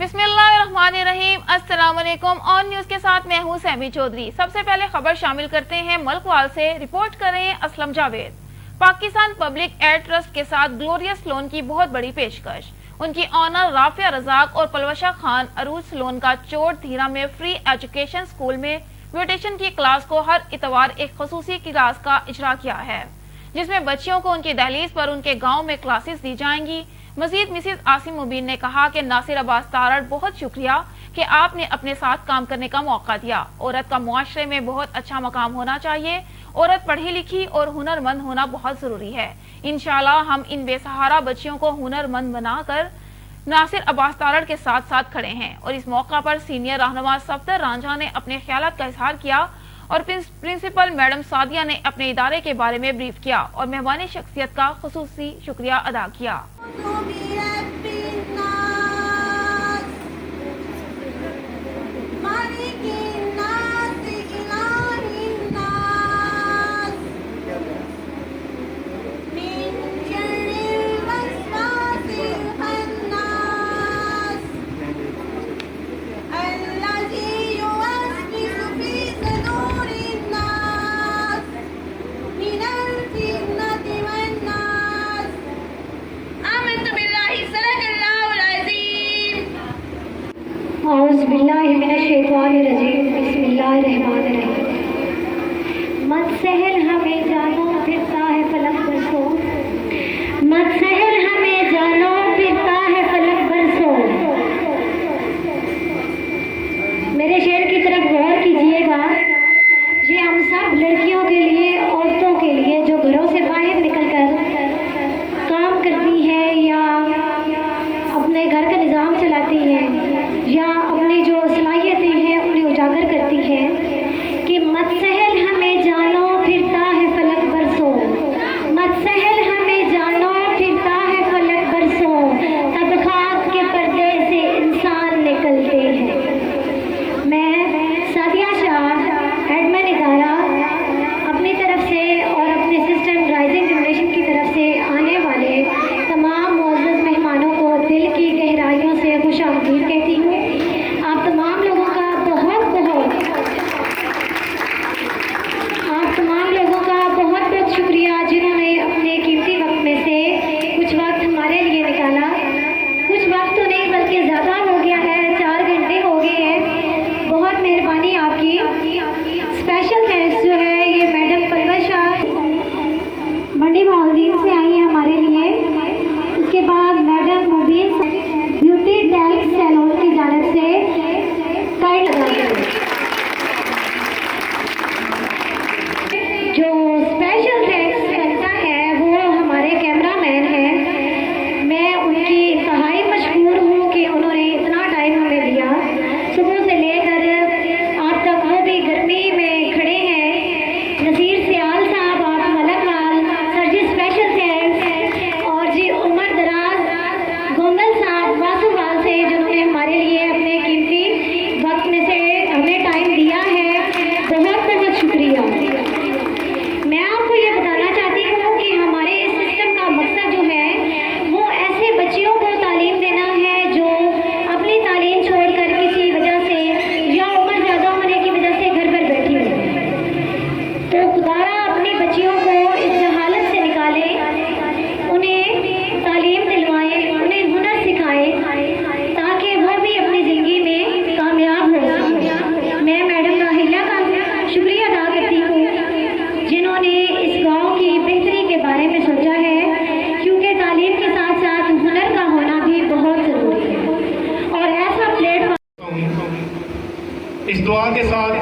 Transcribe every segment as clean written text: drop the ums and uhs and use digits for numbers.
बिस्मिल्लाहिर्रहमानिर्रहीम। अस्सलाम वालेकुम। ऑन न्यूज के साथ मैं हूं सैमी चौधरी। सबसे पहले खबर शामिल करते हैं मलकवाल से। रिपोर्ट कर रहे हैं Aslam Javed. Pakistan public aid trust के साथ ग्लोरियस लोन की बहुत बड़ी पेशकश। उनकी ऑनर राफिया रजाक और पलवशा खान अरूज लोन का चोट धीरा में फ्री एजुकेशन स्कूल में म्यूटेशन की क्लास को हर इतवार एक खसूसी क्लास का इजरा किया है, जिसमें बच्चियों को उनकी दहलीज पर उनके गांव में क्लासेस दी जाएंगी। मजीद मिसिज आसिम मुबीन ने कहा कि नासिर अब्बास तारड़, बहुत शुक्रिया कि आपने अपने साथ काम करने का मौका दिया। औरत का मुआशरे में बहुत अच्छा मकाम होना चाहिए। औरत पढ़ी लिखी और हुनरमंद होना बहुत जरूरी है। इंशाल्लाह हम इन बेसहारा बच्चियों को हुनरमंद बनाकर नासिर अब्बास तारड़ के साथ साथ खड़े हैं। और इस मौका पर सीनियर रहनुमा सफ्दर रांझा ने अपने ख्यालात का इजहार किया और प्रिंसिपल मैडम सादिया ने अपने इदारे के बारे में ब्रीफ किया और मेहमानी शख्सियत का खुसूसी शुक्रिया अदा किया। मत सहल हमें जानो फिरता है फलक बरसों, मत सहल हमें जानो फिरता है फलक बरसों। मेरे शेर की तरफ गौर कीजिएगा। ये हम सब लड़कियों के लिए, औरतों के लिए जो घरों से बाहर निकलकर काम करती है या अपने घर का निज़ाम चलाती है या अपनी जो सलाहियतें हैं उन्हें उजागर करती है कि मत सहल हमें जानो फिरता है फलक बरसों, मत सहल हमें जानो फिरता है फलक बरसों। तबखात के पर्दे से इंसान निकलते हैं। मैं सादिया शाह, एडमिन इदारा, अपनी तरफ से और अपने असिस्टेंट राइजिंग जनरेशन की तरफ से आने वाले तमाम मुअज़्ज़ज़ मेहमानों को दिल की गहराइयों से खुशामदीद कहती हूँ। आप तमाम लोगों का बहुत शुक्रिया जिन्होंने अपने कीमती वक्त में से कुछ वक्त हमारे लिए निकाला। कुछ वक्त तो नहीं बल्कि ज़्यादा हो गया है, 4 घंटे हो गए हैं। बहुत मेहरबानी आपकी। स्पेशल थैंक्स जो है ये मैडम पलवशा मंडी मोहल्दीन से आई है हमारे लिए। उसके बाद मैडम मुबीन ब्यूटी टैलेंट सैलून की जानिब से कार्ड लगाई है। जो स्पेशल थैंक्स करता है वो हमारे कैमरामैन हैं। मैं उनकी इंतहाई मशहूर हूँ कि उन्होंने इतना टाइम हमें दिया, सुबह से लेकर आप तक, वो भी गर्मी में खड़े हैं। नसीर सियाल साहब, आप मलकवाल सर जी, स्पेशल थैंक्स। और जी उमर दराज गोंदल साहब वासुवाल से, जिन्होंने हमारे लिए अपने कीमती वक्त में से हमें टाइम दिया है, बहुत बहुत शुक्रिया। मैं आपको ये बताना चाहती हूँ कि हमारे इस सिस्टम का मकसद जो है वो ऐसे बच्चियों को तालीम देना है जो अपनी तालीम छोड़कर किसी वजह से या उम्र ज़्यादा होने की वजह से घर पर बैठी हो। तो खुदारा अपनी बच्चियों को इस जहालत से निकाले, उन्हें तालीम दिलवाए, उन्हें हुनर सिखाए ताकि वह भी अपनी ज़िंदगी में कामयाब हो सकें। मैं मैडम राहिला का शुक्रिया अदा करती हूँ जिन्होंने इस गांव की बेहतरी के बारे में सोचा है, क्योंकि तालीम के साथ साथ हुनर का होना भी बहुत ज़रूरी है। और ऐसा प्लेटफॉर्म इस दुआ के साथ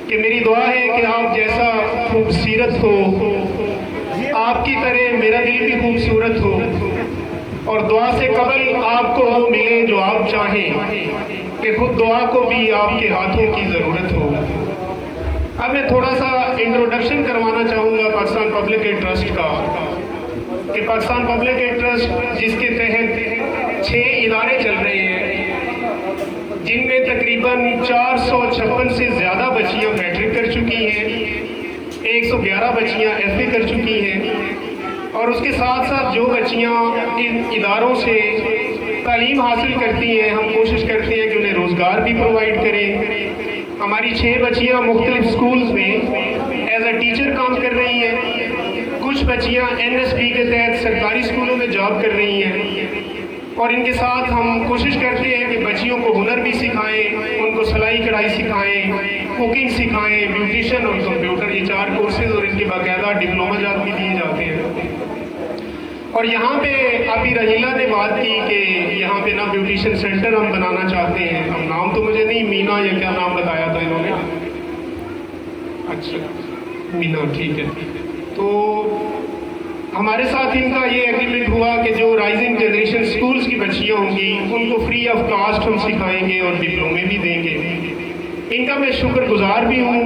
कि मेरी दुआ है कि आप जैसा खूबसूरत हो, आपकी तरह मेरा दिल भी खूबसूरत हो, और दुआ से कबल आपको वो मिले जो आप चाहें, कि खुद दुआ को भी आपके हाथों की ज़रूरत हो। अब मैं थोड़ा सा इंट्रोडक्शन करवाना चाहूँगा पाकिस्तान पब्लिक एड ट्रस्ट का, कि पाकिस्तान पब्लिक एड ट्रस्ट जिसके तहत 6 इदारे चल रहे हैं, जिनमें तकरीबन 456 से ज़्यादा बच्चियाँ मैट्रिक कर चुकी हैं, 111 बच्चियाँ FA कर चुकी हैं, और उसके साथ साथ जो बच्चियाँ इन इदारों से तालीम हासिल करती हैं, हम कोशिश करते हैं कि उन्हें रोज़गार भी प्रोवाइड करें। हमारी 6 बच्चियाँ मुख्तलिफ स्कूल्स में एज अ टीचर काम कर रही हैं, कुछ बच्चियाँ NSP के तहत सरकारी स्कूलों में जॉब कर रही हैं, और इनके साथ हम कोशिश करते हैं कि बच्चियों को हुनर भी सिखाएं, उनको सिलाई कढ़ाई सिखाएं, कुकिंग सिखाएं, ब्यूटिशन और कंप्यूटर, ये 4 कोर्सेज और इनके बाकायदा डिप्लोमा जात भी दिए जाते हैं। और यहाँ पे अभी रहीला ने बात की कि यहाँ पे ना ब्यूटिशन सेंटर हम बनाना चाहते हैं। हम नाम तो मुझे नहीं, मीना या क्या नाम बताया था इन्होंने, अच्छा मीना, ठीक है। तो हमारे साथ इनका ये एग्रीमेंट हुआ कि जो राइजिंग जनरेशन स्कूल्स की बच्चियाँ होंगी उनको फ्री ऑफ कास्ट हम सिखाएंगे और डिप्लोमे भी देंगे। इनका मैं शुक्रगुजार भी हूँ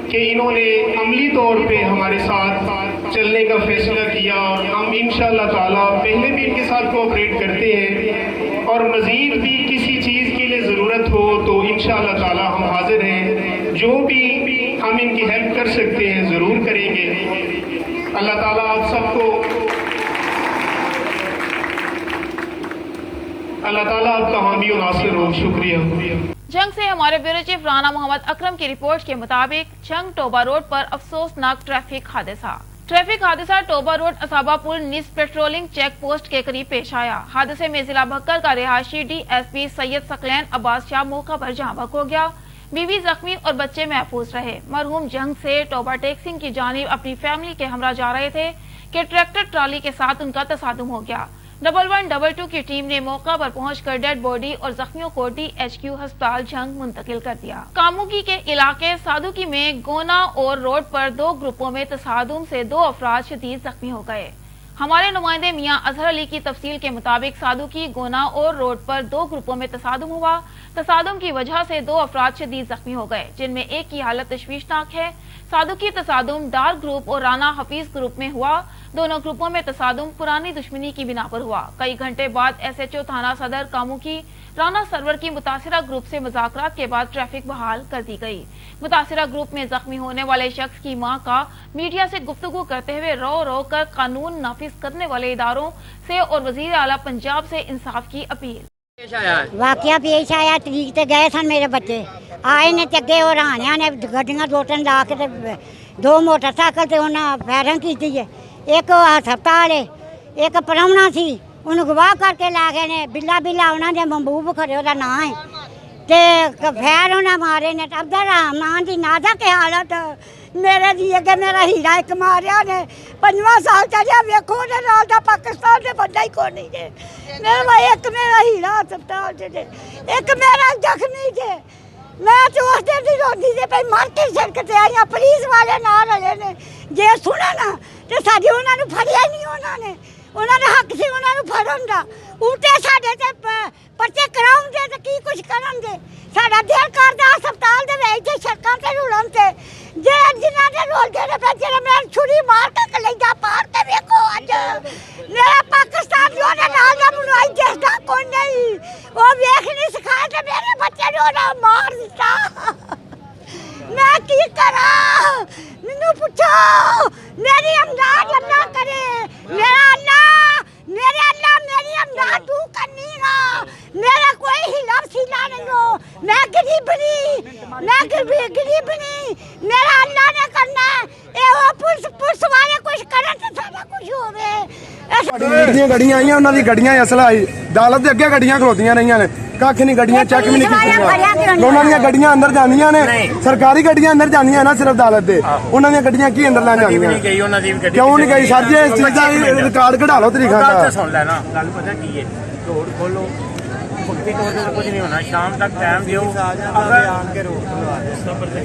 कि इन्होंने अमली तौर पे हमारे साथ चलने का फैसला किया, और हम इंशाअल्लाह ताला पहले भी इनके साथ कोऑपरेट करते हैं, और मज़ीद भी किसी चीज़ के लिए ज़रूरत हो तो इंशाअल्लाह ताला हम हाजिर हैं। जो भी हम इनकी हेल्प कर सकते हैं ज़रूर करेंगे। अल्लाह ताला आप सबको, अल्लाह ताला आपका हामी और नासिर हो। शुक्रिया। जंग से हमारे ब्यूरो चीफ राना मोहम्मद अकरम की रिपोर्ट के मुताबिक जंग टोबा रोड पर अफसोसनाक ट्रैफिक हादसा टोबा रोड असाबा पुल निस पेट्रोलिंग चेक पोस्ट के करीब पेश आया। हादसे में जिला भक्कर का रिहायशी DSP सैयद सकलैन अब्बास शाह मौका पर जहाँ बक हो गया। बीवी जख्मी और बच्चे महफूज रहे। मरहूम जंग से टोबा टेक्सिंग की जानिब अपनी फैमिली के हमरा जा रहे थे कि ट्रैक्टर ट्राली के साथ उनका तसादुम हो गया। 1122 की टीम ने मौका पर पहुंचकर डेड बॉडी और जख्मियों को DHQ अस्पताल जंग मुंतकिल कर दिया। कामुकी के इलाके सादुकी में गोना और रोड पर 2 ग्रुपों में तसादुम से 2 अफराद शदीद जख्मी हो गए। हमारे नुमाइंदे मियां अजहर अली की तफसील के मुताबिक सादुकी, गोना और रोड पर 2 ग्रुपों में तसादुम हुआ। तसादुम की वजह से 2 अफराद शदीद जख्मी हो गए, जिनमें एक की हालत तशवीशनाक है। सादुकी तसादुम डार्क ग्रुप और राना हफीज ग्रुप में हुआ। दोनों ग्रुपों में तसादुम पुरानी दुश्मनी की बिना पर हुआ। कई घंटे बाद SHO थाना सदर कामुकी राना सरवर की मुतासिरा ग्रुप से मुज़ाकरात के बाद ट्रैफिक बहाल कर दी गई। मुतासिरा ग्रुप में जख्मी होने वाले शख्स की मां का मीडिया से गुफ्तगू करते हुए रो रो कर कानून नाफिज करने वाले इदारों से और वजीर आला पंजाब से इंसाफ की अपील। वाकया पेश आया, तरीक ते गए सन मेरे बच्चे, आए ने चगे और हानिया ने गड्डियां 2-3 ला के 2 मोटरसाइकिल ते उन्हें फायरिंग की है। एक हस्पताल है, एक परौना सी उन्हें गवाह करके ला गए ने। बिल्ला उन्होंने महबूब खरे ओदा नाम है, ते फैर उन्हें मारे ने। अब्दुल रहमान की नाजा की हालत मेरे जी अगे मेरा हीरा एक मारिया ने 5वां साल चलिया। वेखो उहदे नाल दा पाकिस्तान दे बंदा ही कोई नहीं जे। एक मेरा हीरा अस्पताल जे, एक मेरा जख्मी जे। मैं तो उस दिन दी रोंदी जे भाई मर के सड़क ते आई। पुलिस वाले नाल रले ने, जे सुना ना ते साडी उन्हां नूं फड़िया नहीं। उन्होंने हक से उन्होंने फड़न दा, उल्टे साडे ते पर्चे कराउंदे ते की कुछ करनगे। साडा दिल करदा अस्पताल दे विच सड़कां ते रुलन ते जे जिन्हां दे रोलदे ने फिर जेड़ा मैं छुरी मार के कलेजा पार के वेखो। अज मेरा पाकिस्तान जो दे नाल दा मुनाई जिसदा कोई नहीं, वो वेख नहीं सिखाया ते मेरे बच्चे ने ओना मार दिता। मैं की करा, मैनू पूछो। मेरी अमदाद अल्लाह करे, मेरा अल्लाह मेरी अमदाद तू करनी ना। मेरा कोई हिला सीला नहीं हो, मैं गरीब नहीं, मेरा अल्लाह ने करना है। ए वो पुलिस वाले कुछ करन ते सारा कुछ होवे। ਦੀਆਂ ਗੱਡੀਆਂ ਆਈਆਂ, ਉਹਨਾਂ ਦੀ ਗੱਡੀਆਂ ਅਸਲਾ ਆਈ, ਅਦਾਲਤ ਦੇ ਅੱਗੇ ਗੱਡੀਆਂ ਖਲੋਤੀਆਂ ਰਹੀਆਂ ਨੇ, ਕੱਖ ਨਹੀਂ, ਗੱਡੀਆਂ ਚੈੱਕ ਵੀ ਨਹੀਂ ਕੀਤੀਆਂ। ਉਹਨਾਂ ਦੀਆਂ ਗੱਡੀਆਂ ਅੰਦਰ ਜਾਂਦੀਆਂ ਨੇ, ਸਰਕਾਰੀ ਗੱਡੀਆਂ ਅੰਦਰ ਜਾਂਦੀਆਂ ਨਾ ਸਿਰਫ ਅਦਾਲਤ ਦੇ। ਉਹਨਾਂ ਦੀਆਂ ਗੱਡੀਆਂ ਕੀ ਅੰਦਰ ਲੈਣ ਜਾਂਦੀਆਂ? ਕਿਉਂ ਨਹੀਂ ਗਈ ਸਰ ਜੀ? ਇਸ ਚੀਜ਼ ਦਾ ਰਿਕਾਰਡ ਕਢਾ ਲਓ ਤਰੀਕਾ ਦਾ। ਸੁਣ ਲੈਣਾ ਗੱਲ ਪਤਾ ਕੀ ਹੈ, ਰੋਡ ਖੋਲੋ, ਪੱਕੇ ਤੌਰ ਤੇ ਕੁਝ ਨਹੀਂ ਹੋਣਾ। ਸ਼ਾਮ ਤੱਕ ਟਾਈਮ ਦਿਓ।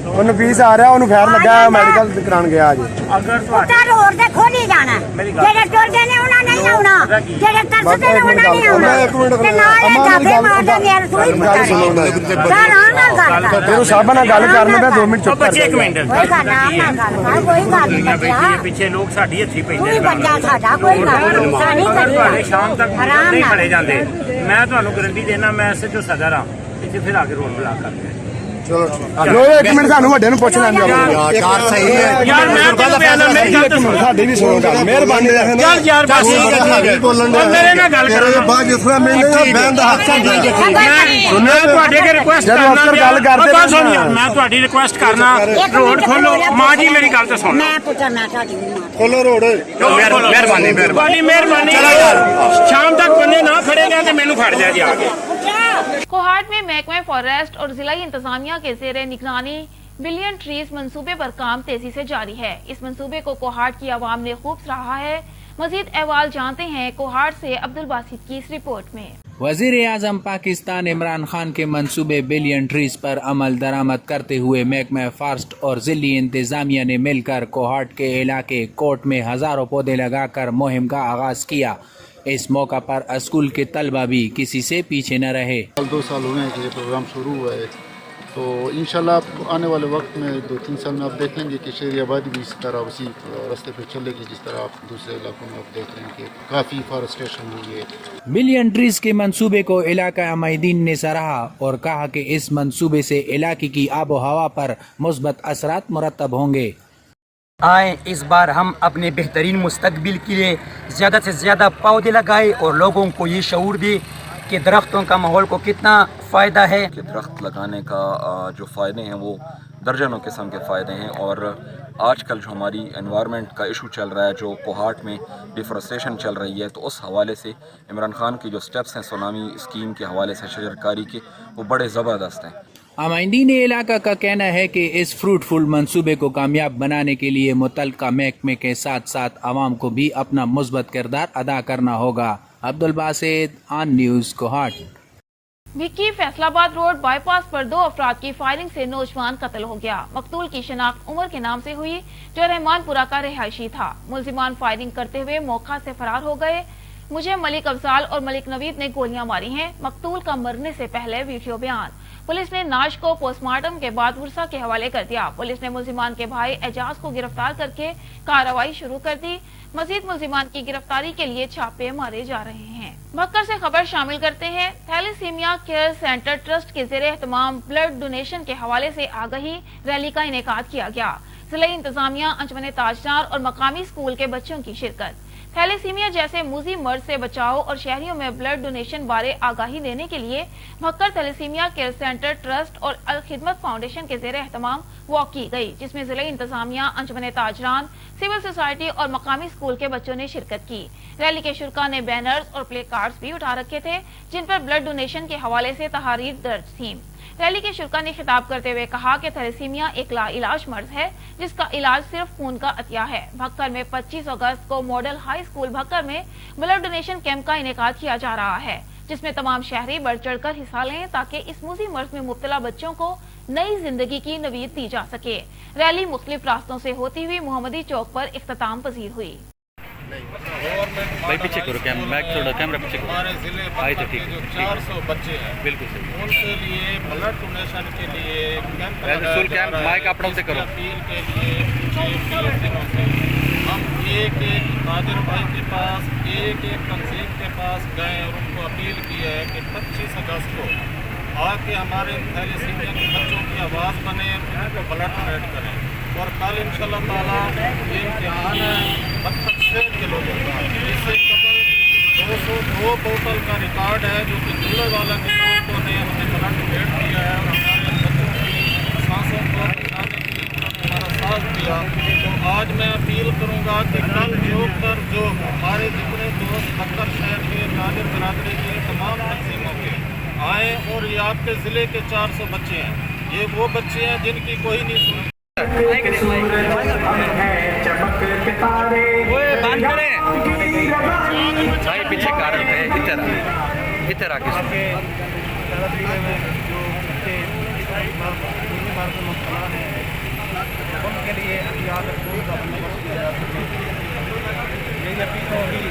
ਉਹਨੂੰ ਫੀਸ ਆ ਰਿਹਾ, ਉਹਨੂੰ ਫੈਰ ਲੱਗਾ, ਮੈਡੀਕਲ ਕਰਾਉਣ ਗਿਆ ਅੱਜ। ਅਗਰ ਤੁਹਾਡਾ रोड से खोली जाना, जेड़े टुरदे ने उन्हां नहीं आउणा, जेड़े तरसदे ने उन्हां नहीं आउणा। ते नाले जाबे मारदे मेरे सूई पुੱਤਰ सर आना गल कर। ਫਿਰ ਉਹ ਸਾਹਿਬਾਂ ਨਾਲ ਗੱਲ ਕਰਨ ਦਾ 2 ਮਿੰਟ ਚੁੱਪ ਕਰ ਬੱਚੇ 1 ਮਿੰਟ कोई गल ना गल, कोई गल नहीं बच्चा। ਪਿੱਛੇ ਲੋਕ ਸਾਡੀ ਹੱਥੀ ਪੈਂਦੇ कोई बच्चा साडा कोई गल नहीं, साडी ਤੁਹਾਡੇ ਸ਼ਾਮ ਤੱਕ आराम ਨਹੀਂ नाल। ਫੜੇ ਜਾਂਦੇ। ਮੈਂ ਤੁਹਾਨੂੰ ਗਰੰਟੀ ਦੇਣਾ, ਮੈਂ SHO ਸਦਰ ਹਾਂ, ਇੱਥੇ ਫਿਰ ਆ ਕੇ ਰੋਡ ਬਲਾਕ ਕਰਦੇ। ਲੋ ਇੱਕ ਮਿੰਟ ਸਾਨੂੰ ਵੱਡੇ ਨੂੰ ਪੁੱਛ ਲੈਣ ਦਿਓ ਯਾਰ ਸਹੀ ਹੈ ਯਾਰ ਮੈਂ ਤੈਨੂੰ ਬਿਆਨ ਮੇਰੀ ਗੱਲ ਤਾਂ ਸੁਣ ਸਾਡੀ ਵੀ ਸੁਣੋ ਗੱਲ ਮਿਹਰਬਾਨੀ ਯਾਰ ਬਸ ਬੋਲਣ ਦੇ ਮੇਰੇ ਨਾਲ ਗੱਲ ਕਰੋ ਬਾਅਦ ਜਿਸ ਤਰ੍ਹਾਂ ਮੈਨੂੰ ਬੈਨ ਦਾ ਹੱਕ ਹੁੰਦਾ ਮੈਂ ਤੁਹਾਡੇ ਕੇ ਰਿਕੁਐਸਟ ਜਦੋਂ ਕਰਨਾ ਅਫਸਰ ਗੱਲ ਕਰਦੇ ਬਸ ਸੁਣ ਯਾਰ ਮੈਂ ਤੁਹਾਡੀ ਰਿਕੁਐਸਟ ਕਰਨਾ ਰੋਡ ਖੋਲੋ ਮਾਂ ਜੀ ਮੇਰੀ ਗੱਲ ਤਾਂ ਸੁਣ ਮੈਂ ਪੁੱਛਣਾ ਤੁਹਾਡੀ ਵੀ ਮਾਂ ਖੋਲੋ ਰੋਡ ਮਿਹਰਬਾਨੀ ਤੁਹਾਡੀ ਮਿਹਰਬਾਨੀ ਸ਼ਾਮ ਤੱਕ ਬੰਦੇ ਨਾ ਫੜੇਗਾ ਤੇ ਮੈਨੂੰ ਫੜ ਜਾ ਜੀ ਆ ਕੇ कोहाट में महकमे फॉरेस्ट और जिला इंतजामिया के जेरे निगरानी बिलियन ट्रीज मंसूबे पर काम तेजी से जारी है। इस मंसूबे को कोहाट की आवाम ने खूब सराहा है। मजीद अहवाल जानते हैं कोहाट से अब्दुल बासित की इस रिपोर्ट में। वजीर आजम पाकिस्तान इमरान खान के मंसूबे बिलियन ट्रीज पर अमल दरामद करते हुए महकमा फॉरेस्ट और जिली इंतजामिया ने मिलकर कोहाट के इलाके कोट में हजारों पौधे लगाकर मुहिम का आगाज किया। इस मौका पर स्कूल के तलबा भी किसी से पीछे न रहे। 2 साल हुए हैं कि ये प्रोग्राम शुरू हुआ है, तो इंशाल्लाह आने वाले वक्त में 2-3 साल में आप देखेंगे कि शहरी आबादी भी इस तरह उसी रास्ते पे चलेगी जिस तरह आप दूसरे इलाकों में आप देख रहे हैं कि काफ़ी फॉरेस्टेशन हुई है। बिलियन ट्रीज के मंसूबे को इलाका अमायदीन ने सराहा और कहा कि इस मंसूबे से इलाके की आबो हवा पर मुस्बत असरात मुरतब होंगे। आए इस बार हम अपने बेहतरीन मुस्तकबिल के लिए ज़्यादा से ज़्यादा पौधे लगाए और लोगों को ये शऊर दे कि दरख्तों का माहौल को कितना फ़ायदा है। कि दरख्त लगाने का जो फ़ायदे हैं वो दर्जनों किस्म के फ़ायदे हैं और आजकल जो हमारी एनवायरनमेंट का इशू चल रहा है, जो कोहाट में डिफॉरेस्टेशन चल रही है, तो उस हवाले से इमरान खान की जो स्टेप्स हैं सुनामी स्कीम के हवाले से शजरकारी के, वो बड़े ज़बरदस्त हैं। अमायदीन इलाका का कहना है कि इस फ्रूटफुल मंसूबे को कामयाब बनाने के लिए मुतल्लिका महकमे के साथ साथ आवाम को भी अपना मुस्बत किरदार अदा करना होगा। Abdul Basit, on news, Kohat. Bhikki Faisalabad road bypass पर 2 अफराद की फायरिंग से नौजवान कत्ल हो गया। मकतूल की शिनाख्त उमर के नाम से हुई, जो रहमानपुरा का रिहायशी था। मुलजिमान फायरिंग करते हुए मौका से फरार हो गए। मुझे मलिक अफजाल और मलिक नवीद ने गोलियां मारी हैं। मकतूल का मरने से पहले वीडियो बयान। पुलिस ने नाश को पोस्टमार्टम के बाद वर्षा के हवाले कर दिया। पुलिस ने मुलजिमान के भाई एजाज को गिरफ्तार करके कार्रवाई शुरू कर दी। मजीद मुलजिमान की गिरफ्तारी के लिए छापे मारे जा रहे हैं। भक्कर से खबर शामिल करते हैं। थैलेसीमिया केयर सेंटर ट्रस्ट के जेर एहतमाम ब्लड डोनेशन के हवाले से आगाही रैली का इनेकाद किया गया। जिला इंतजामिया, अंजुमन ताजदार और मकामी स्कूल के बच्चों की शिरकत। थैलेसीमिया जैसे मूजी मर्ज से बचाव और शहरियों में ब्लड डोनेशन बारे आगाही देने के लिए Bhakkar thalassaemia care centre trust और अल खिदमत फाउंडेशन के जेर एहतमाम वॉक की गई, जिसमें जिला इंतजामिया, अंजुमन ताजरान, सिविल सोसाइटी और मकामी स्कूल के बच्चों ने शिरकत की। रैली के शुरका ने बैनर्स और प्ले कार्ड्स भी उठा रखे थे, जिन पर ब्लड डोनेशन के हवाले से तहारीर दर्ज थी। रैली के शुरका ने खिताब करते हुए कहा कि थैलेसीमिया एक लाइलाज मर्ज है, जिसका इलाज सिर्फ खून का अतिया है। भक्कर में 25 अगस्त को मॉडल हाई स्कूल भक्कर में ब्लड डोनेशन कैंप का इनेकाद किया जा रहा है, जिसमें तमाम शहरी बढ़ चढ़कर हिस्सा लें ताकि इस मूजी मर्ज में मुब्तला बच्चों को नई जिंदगी की नवीद दी जा सके। रैली मुख्तलिफ रास्तों से होती हुई मोहम्मदी चौक पर इख्तिताम पजीर हुई। भाई पीछे करो कैमरा पीछे करो। हमारे जिले तो ठीक है, 400 बच्चे हैं, बिल्कुल सही। उनके लिए ब्लड डोनेशन के लिए कैंप माइक आप से करो। अपील के लिए पिछले 20 दिनों से हम एक कादिर भाई के पास, एक तंजीम के पास गए और उनको अपील की है कि 25 अगस्त को आके हमारे थैलेसीमिया के बच्चों की आवाज़ बने, उनको ब्लड डोनेट करें। और कल इंशाल्लाह ताला ये इम्तिहान है 72 के लोगों का। इससे कबल 202 बोतल का रिकॉर्ड है, जो कि दूल्हे वाला के लोगों ने हमें ब्लड डोनेट किया है और हमारे बच्चों की सांसों को बचाने के लिए उन्होंने हमारा साथ दिया। तो आज मैं अपील करूँगा कि कल चौक पर जो हमारे जितने दोस्त भक्कर शहर के नादिर बरादरी के तमाम तंजीमों के आए, और ये आपके ज़िले के 400 बच्चे हैं, ये वो बच्चे हैं जिनकी कोई नहीं सुनी। भाई पीछे कारण है, इधर आके उनके लिए अभियान का बंदोबस्त किया जा सके। यही अपील होगी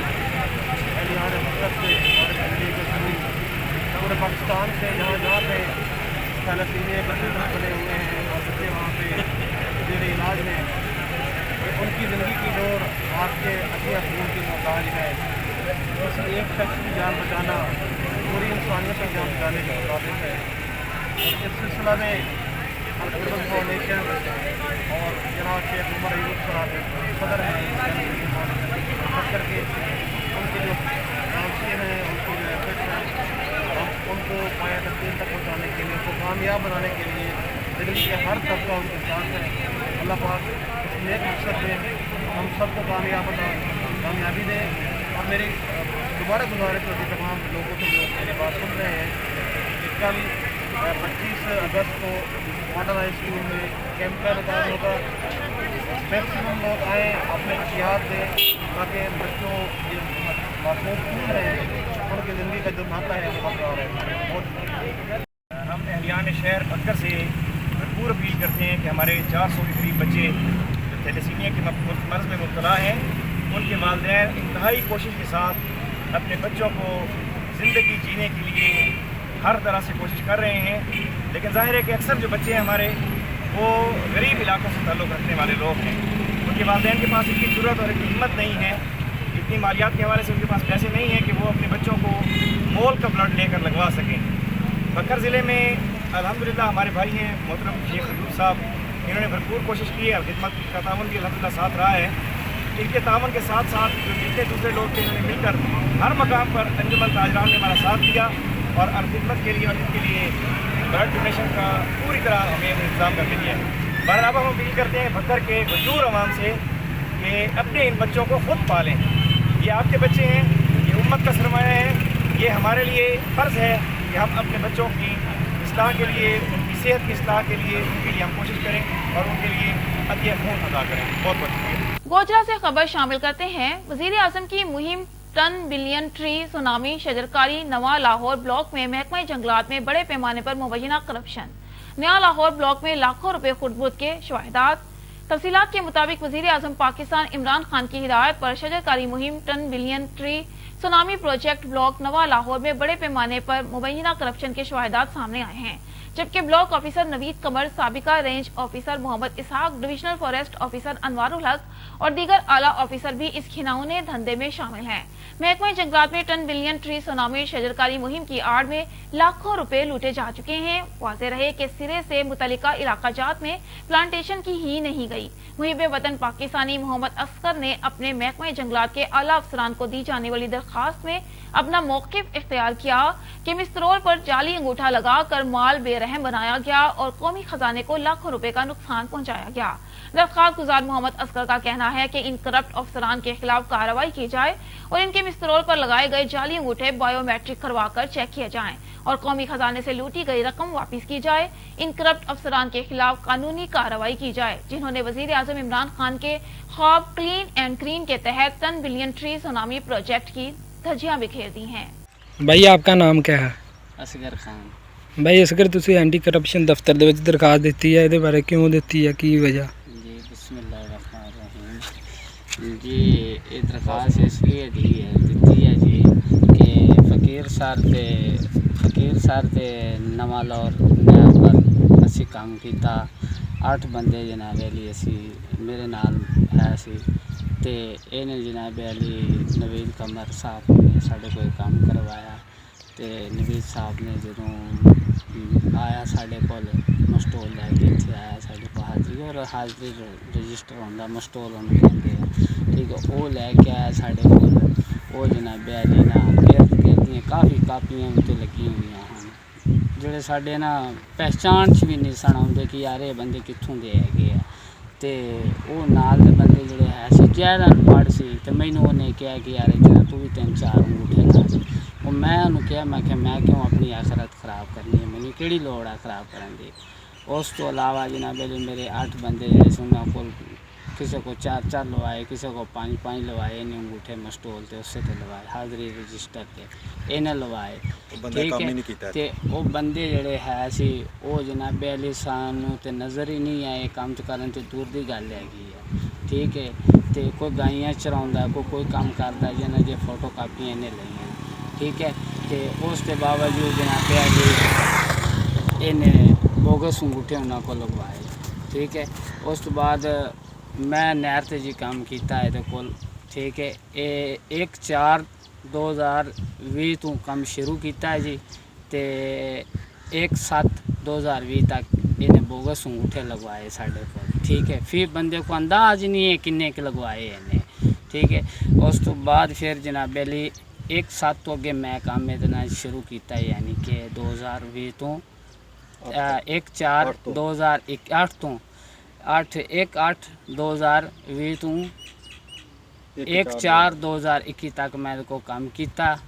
अभियान मकसद से और पूरे पाकिस्तान से जहाँ पे थैलेसीमिया के सेंटर बने हुए हैं और बच्चे वहाँ पे जेर इलाज में, उनकी ज़िंदगी की डोर आपके अतिया खून की मोहताज है। किसी एक शख्स की जान बचाना पूरी इंसानियत की जान बचाने के मुताबिक है। और इस सिलसिला में अर्बन फाउंडेशन और जनाब शेख उमर अयूब साहब सदर हैं खास करके उनके जो नामचीन हैं, उनके जो एफर्ट्स हैं, हम उनको पाया तब्दील तक पहुँचाने के लिए, उनको कामयाब बनाने के लिए ज़िंदगी के हर तबका उनके साथ है। अल्लाह पाक इस नेक मकसद में हम सबको कामयाबी दें। और मेरी दोबारा गुजारिश होती तमाम लोगों से जो मेरी बात सुन रहे हैं कि कल 25 अगस्त को मॉडल हाई स्कूल में कैंप का इनेकाद होगा। मैक्सिमम लोग आएँ, अपने एहतियात दें ताकि बच्चों जो मासूम पूछ रहे हैं उनकी ज़िंदगी का जो नाता है वो बरकरार है। बहुत हम अहलियान शहर बक्कर से भरपूर अपील करते हैं कि हमारे 400 के करीब बच्चे जो थैलेसीमिया के मर्ज़ में मुब्तला हैं, उनके वालिदैन इंतहाई कोशिश के साथ अपने बच्चों को ज़िंदगी जीने के लिए हर तरह से कोशिश कर रहे हैं। लेकिन ज़ाहिर है कि अक्सर जो बच्चे हैं हमारे वो गरीब इलाकों से ताल्लुक़ रखने वाले लोग हैं। उनके वालिदैन के पास इतनी ज़रूरत और इतनी हिम्मत नहीं है, इतनी मालियात के हवाले से उनके पास पैसे नहीं हैं कि वो अपने बच्चों को मोल का ब्लड लेकर लगवा सकें। बक्कर ज़िले में अल्हम्दुलिल्लाह हमारे भाई हैं मोहतरम शेख अयूब साहब, इन्होंने भरपूर कोशिश की है और खिदमत का ताउन भी अल्हम्दुलिल्लाह साथ रहा है। इनके ताउन के साथ साथ जो जितने दूसरे लोग थे इन्होंने मिलकर हर मकाम पर अंजुमन ताजरान ने हमारा साथ दिया और खिदमत के लिए और इनके लिए ब्लड डोनेशन का पूरी तरह हमें इंतज़ाम करके दिया है। बहरहाल हम अपील करते हैं बक्कर के गजूर अवाम से कि अपने इन बच्चों को ख़ुद पालें। ये आपके बच्चे हैं, ये उम्मत का सरमाया है। ये हमारे लिए फ़र्ज़ है कि हम अपने बच्चों की इस्लाह के लिए, उनकी सेहत की इस्लाह के लिए, उनके लिए हम कोशिश करें और उनके लिए अतिया खून अदा करें। बहुत बहुत शुक्रिया। गोजरा से खबर शामिल करते हैं। वजीर आजम की मुहिम टन बिलियन ट्री सुनामी शजरकारी नवा लाहौर ब्लॉक में महकमा जंगलात में बड़े पैमाने पर मुबैना करप्शन। नया लाहौर ब्लॉक में लाखों रुपए खुर्द के शवाहिदात। तफसीलात के मुताबिक वजीर आजम पाकिस्तान इमरान खान की हिदायत पर शजरकारी मुहिम ten billion tree tsunami project block नवा लाहौर में बड़े पैमाने पर मुबैना करप्शन के शवाहिदात सामने आए हैं, जबकि ब्लॉक ऑफिसर नवीद कमर, साबिका रेंज ऑफिसर मोहम्मद इसहाक, डिविजनल फॉरेस्ट ऑफिसर अनवारुल हक और दीगर आला ऑफिसर भी इस घिनौने धंधे में शामिल हैं। महकमा जंगलात में टन बिलियन ट्री सुनामी शजरकारी मुहिम की आड़ में लाखों रुपए लूटे जा चुके हैं। वाज़ेह रहे कि सिरे से मुतल्लिका इलाका जात में प्लांटेशन की ही नहीं गई। मुहिब वतन पाकिस्तानी मोहम्मद असगर ने अपने महकमा जंगलात के आला अफसरान को दी जाने वाली दरखास्त में अपना मौक़िफ़ इख्तियार किया कि मिस्त्रोल पर जाली अंगूठा लगाकर माल बेरहम बनाया गया और कौमी खजाने को लाखों रुपए का नुकसान पहुंचाया गया। दरखास्त गुजार मोहम्मद असगर का कहना है कि इन करप्ट अफसरान के खिलाफ कार्रवाई की जाए और इनके मिस्त्रोल पर लगाए गए जाली अंगूठे बायोमेट्रिक करवाकर चेक किए जाएं और कौमी खजाने से लूटी गई रकम वापस की जाए। इन करप्ट अफसरान के खिलाफ कानूनी कार्रवाई की जाए जिन्होंने वजीर आजम इमरान खान के ख्वाब क्लीन एंड ग्रीन के तहत ten billion tree tsunami project की धज्जियां बिखेर दी हैं। भाई आपका नाम क्या है? असगर खान। भाई असगर ਤੁਸੀਂ ਐਂਟੀ ਕਰਪਸ਼ਨ ਦਫ਼ਤਰ ਦੇ ਵਿੱਚ ਦਰਖਾਸਤ ਦਿੱਤੀ ਹੈ, ਇਹਦੇ ਬਾਰੇ ਕਿਉਂ ਦਿੱਤੀ ਹੈ, ਕੀ ਵਜ੍ਹਾ? जी बिस्मिल्लाहिर्रहमानिर्रहीम। जी ये दरखास्त इसलिए दी है जी कि फकीर सर ते नवा लाहौर पर असी काम किया। 8 बंदे जनाब अली असी मेरे नाल है सी ते इन्हें जनाब अली नवीद कमर साहब ने साढ़े कोई काम करवाया ते नवीद साहब ने जदों आया साढ़े कोल मस्टोल लैके इत्थे आया साढ़े को हाजरी और हाजरी रजिस्टर होंदा मस्टोल होने कहते हैं, ठीक है। वो लैके आया साढ़े कोल, वो जनाब अली ना इर्द गिर्द काफ़ी कापियां उत्ते लगी हुई हैं जोड़े साढ़े ना पहचान च भी नहीं सन आउंदे कि यार ये बंदे कित्थों दे हैगे आ ते वो नाल दे बंदे जोड़े है सी जैदा अनपढ़ सी ते मैनूं उन्हें कहा कि यार इतना तू भी 3-4 अंगूठे ला दे। वो मैं उन्हें कहा मैं क्यों अपनी आखिरत ख़राब करनी है, मैनूं केड़ी लोड़ है ख़राब करन दी। उस तो अलावा जनाब मेरे 8 बंदे जोड़े सी उन्होंने को किसी को 4-4 लवाए, किसी को 5-5 लवाए, इन्हें अंगूठे मस्टोल ते उससे ते लवाए, हाजरी रजिस्टर ते इन्हें लवाए, ठीक है। ते वो बंदे जोड़े है सी वो जनाब अली सानू ते नज़र ही नहीं आए, काम तो करन ते दूर दी गल हैगी है, ठीक है। ते कोई गाइयां चराउंदा, कोई काम करता जिन्हें जे फोटो कापियां इन्हें लईयां, ठीक है। ते उस ते बावजूद जनाब अली इन्हें बोगस अंगूठे उन्होंने को लगवाए, ठीक है। उस तो बाद मैं नहर ते जी काम किया है कोल, ठीक है। 1/4/2020 तो काम शुरू किया है जी ते 1/7/2020 तक इन्हें बोगस अंगूठे लगवाए साढ़े को, ठीक है। फिर बंदे को अंदाज नहीं है किन्ने के लगवाए इन्हें, ठीक है। उस तो बाद फिर जनाब अली 1 साल तो अगे मैं काम देना शुरू किया, यानी कि 2020 तो 1/4/2008 तो 1/8/2020 तो 1/4/2021 तक मैं को काम किया,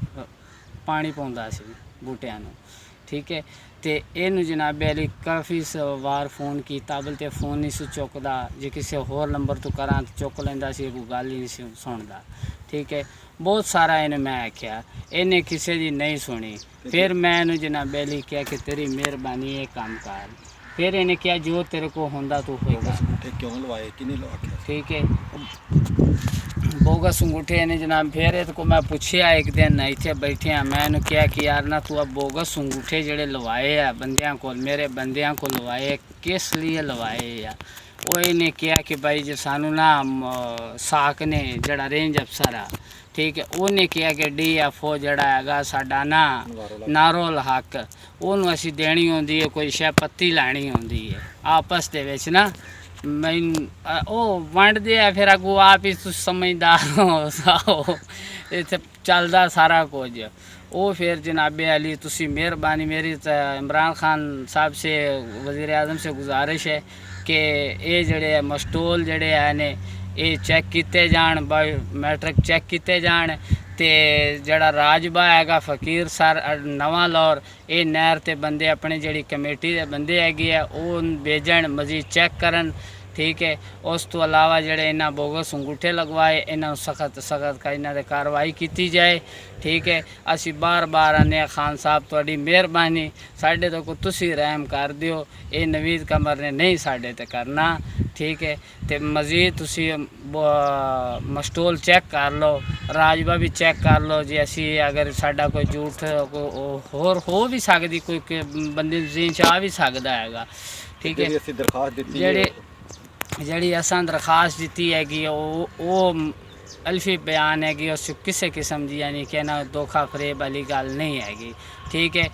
पानी पाਉਂਦਾ ਸੀ ਬੂਟਿਆਂ ਨੂੰ, ठीक है। ਤੇ ਇਹਨੂੰ ਜਨਾਬ ਅਲੀ ਕਾਫੀ ਵਾਰ ਫੋਨ ਕੀਤਾ, ਬਲ ਤੇ ਫੋਨ ਨਹੀਂ ਸੀ ਚੁੱਕਦਾ, ਜੇ ਕਿਸੇ ਹੋਰ ਨੰਬਰ ਤੋਂ ਕਰਾਂ ਤਾਂ ਚੁੱਕ ਲੈਂਦਾ ਸੀ, ਕੋਈ ਗੱਲ ਹੀ ਨਹੀਂ ਸੀ ਸੁਣਦਾ, ਠੀਕ ਹੈ। ਬਹੁਤ ਸਾਰਾ ਇਹਨੇ ਮੈਂ ਆਖਿਆ, ਇਹਨੇ ਕਿਸੇ ਦੀ ਨਹੀਂ ਸੁਣੀ। ਫਿਰ ਮੈਂ ਇਹਨੂੰ ਜਨਾਬ ਅਲੀ ਕਿਹਾ ਕਿ ਤੇਰੀ ਮਿਹਰਬਾਨੀ ਇਹ ਕੰਮ ਕਰ। ਫਿਰ ਇਹਨੇ ਕਿਹਾ ਜੋ ਤੇਰੇ ਕੋ ਹੁੰਦਾ ਤੂੰ ਹੋਏਗਾ। ਕਿਉਂ ਲਵਾਏ, ਕਿਨੇ ਲਵਾਇਆ, ठीक है। बोगस अंगूठे ने जनाब फिर को मैं पूछया एक दिन इतने बैठे हैं, मैं क्या कि यार ना तू अब बोगस अंगूठे जड़े लवाए है बंदियां को, मेरे बंदियां को लवाए किस लिए लवाए यार। वो इन्हें किया कि भाई जो सानू ना साक ने जड़ा रेंज अफसर आ, ठीक है, उन्हें किया कि DFO जड़ा है साडा ना नारोल हक, उन्होंने असी देनी होंदी है, कोई शै पत्ती लैनी होंदी है आपस दे विच ना, मैं ओ वंडदे आ, फिर अगू आप ही समझदार हो, इत्थे चलदा सारा कुछ। वो फिर जनाब अली तुसी मेहरबानी, मेरी इमरान खान साहब से वज़ीर आज़म से गुजारिश है कि ये जड़े मस्टोल जड़े है ने ये चेक किए जान, बायोमैट्रिक चेक किए जान, ते जड़ा राजबा हैगा फकीर सर नवा लाहौर, ये नहर ते बंदे अपने जड़ी कमेटी दे बंदे हैगे है वो भेजन मजीद चेक करन, ठीक है। उस तो अलावा जड़े इन्हों बोगस अंगूठे लगवाए इन्हों सख्त सख्त का इन्हों दे कार्रवाई की जाए, ठीक है। असी बार बार आने खान साहब थोड़ी मेहरबानी, साढ़े तो को तुसी रहम कर दियो, ये नवीद कमर ने नहीं साढ़े ते करना, ठीक है। तो मजीद तुसी मस्टोल चेक कर लो, राजबा भी चेक कर लो, जी असी अगर साडा कोई झूठ होर हो भी सकती, कोई बंदे जीन च आ भी सकता है, ठीक है। जड़ी असां दरखास्त दी हैगी वो अल्फी बयान हैगी, उस किसी किस्म की यानी कि ना धोखा फरेब वाली गल नहीं हैगी, ठीक है।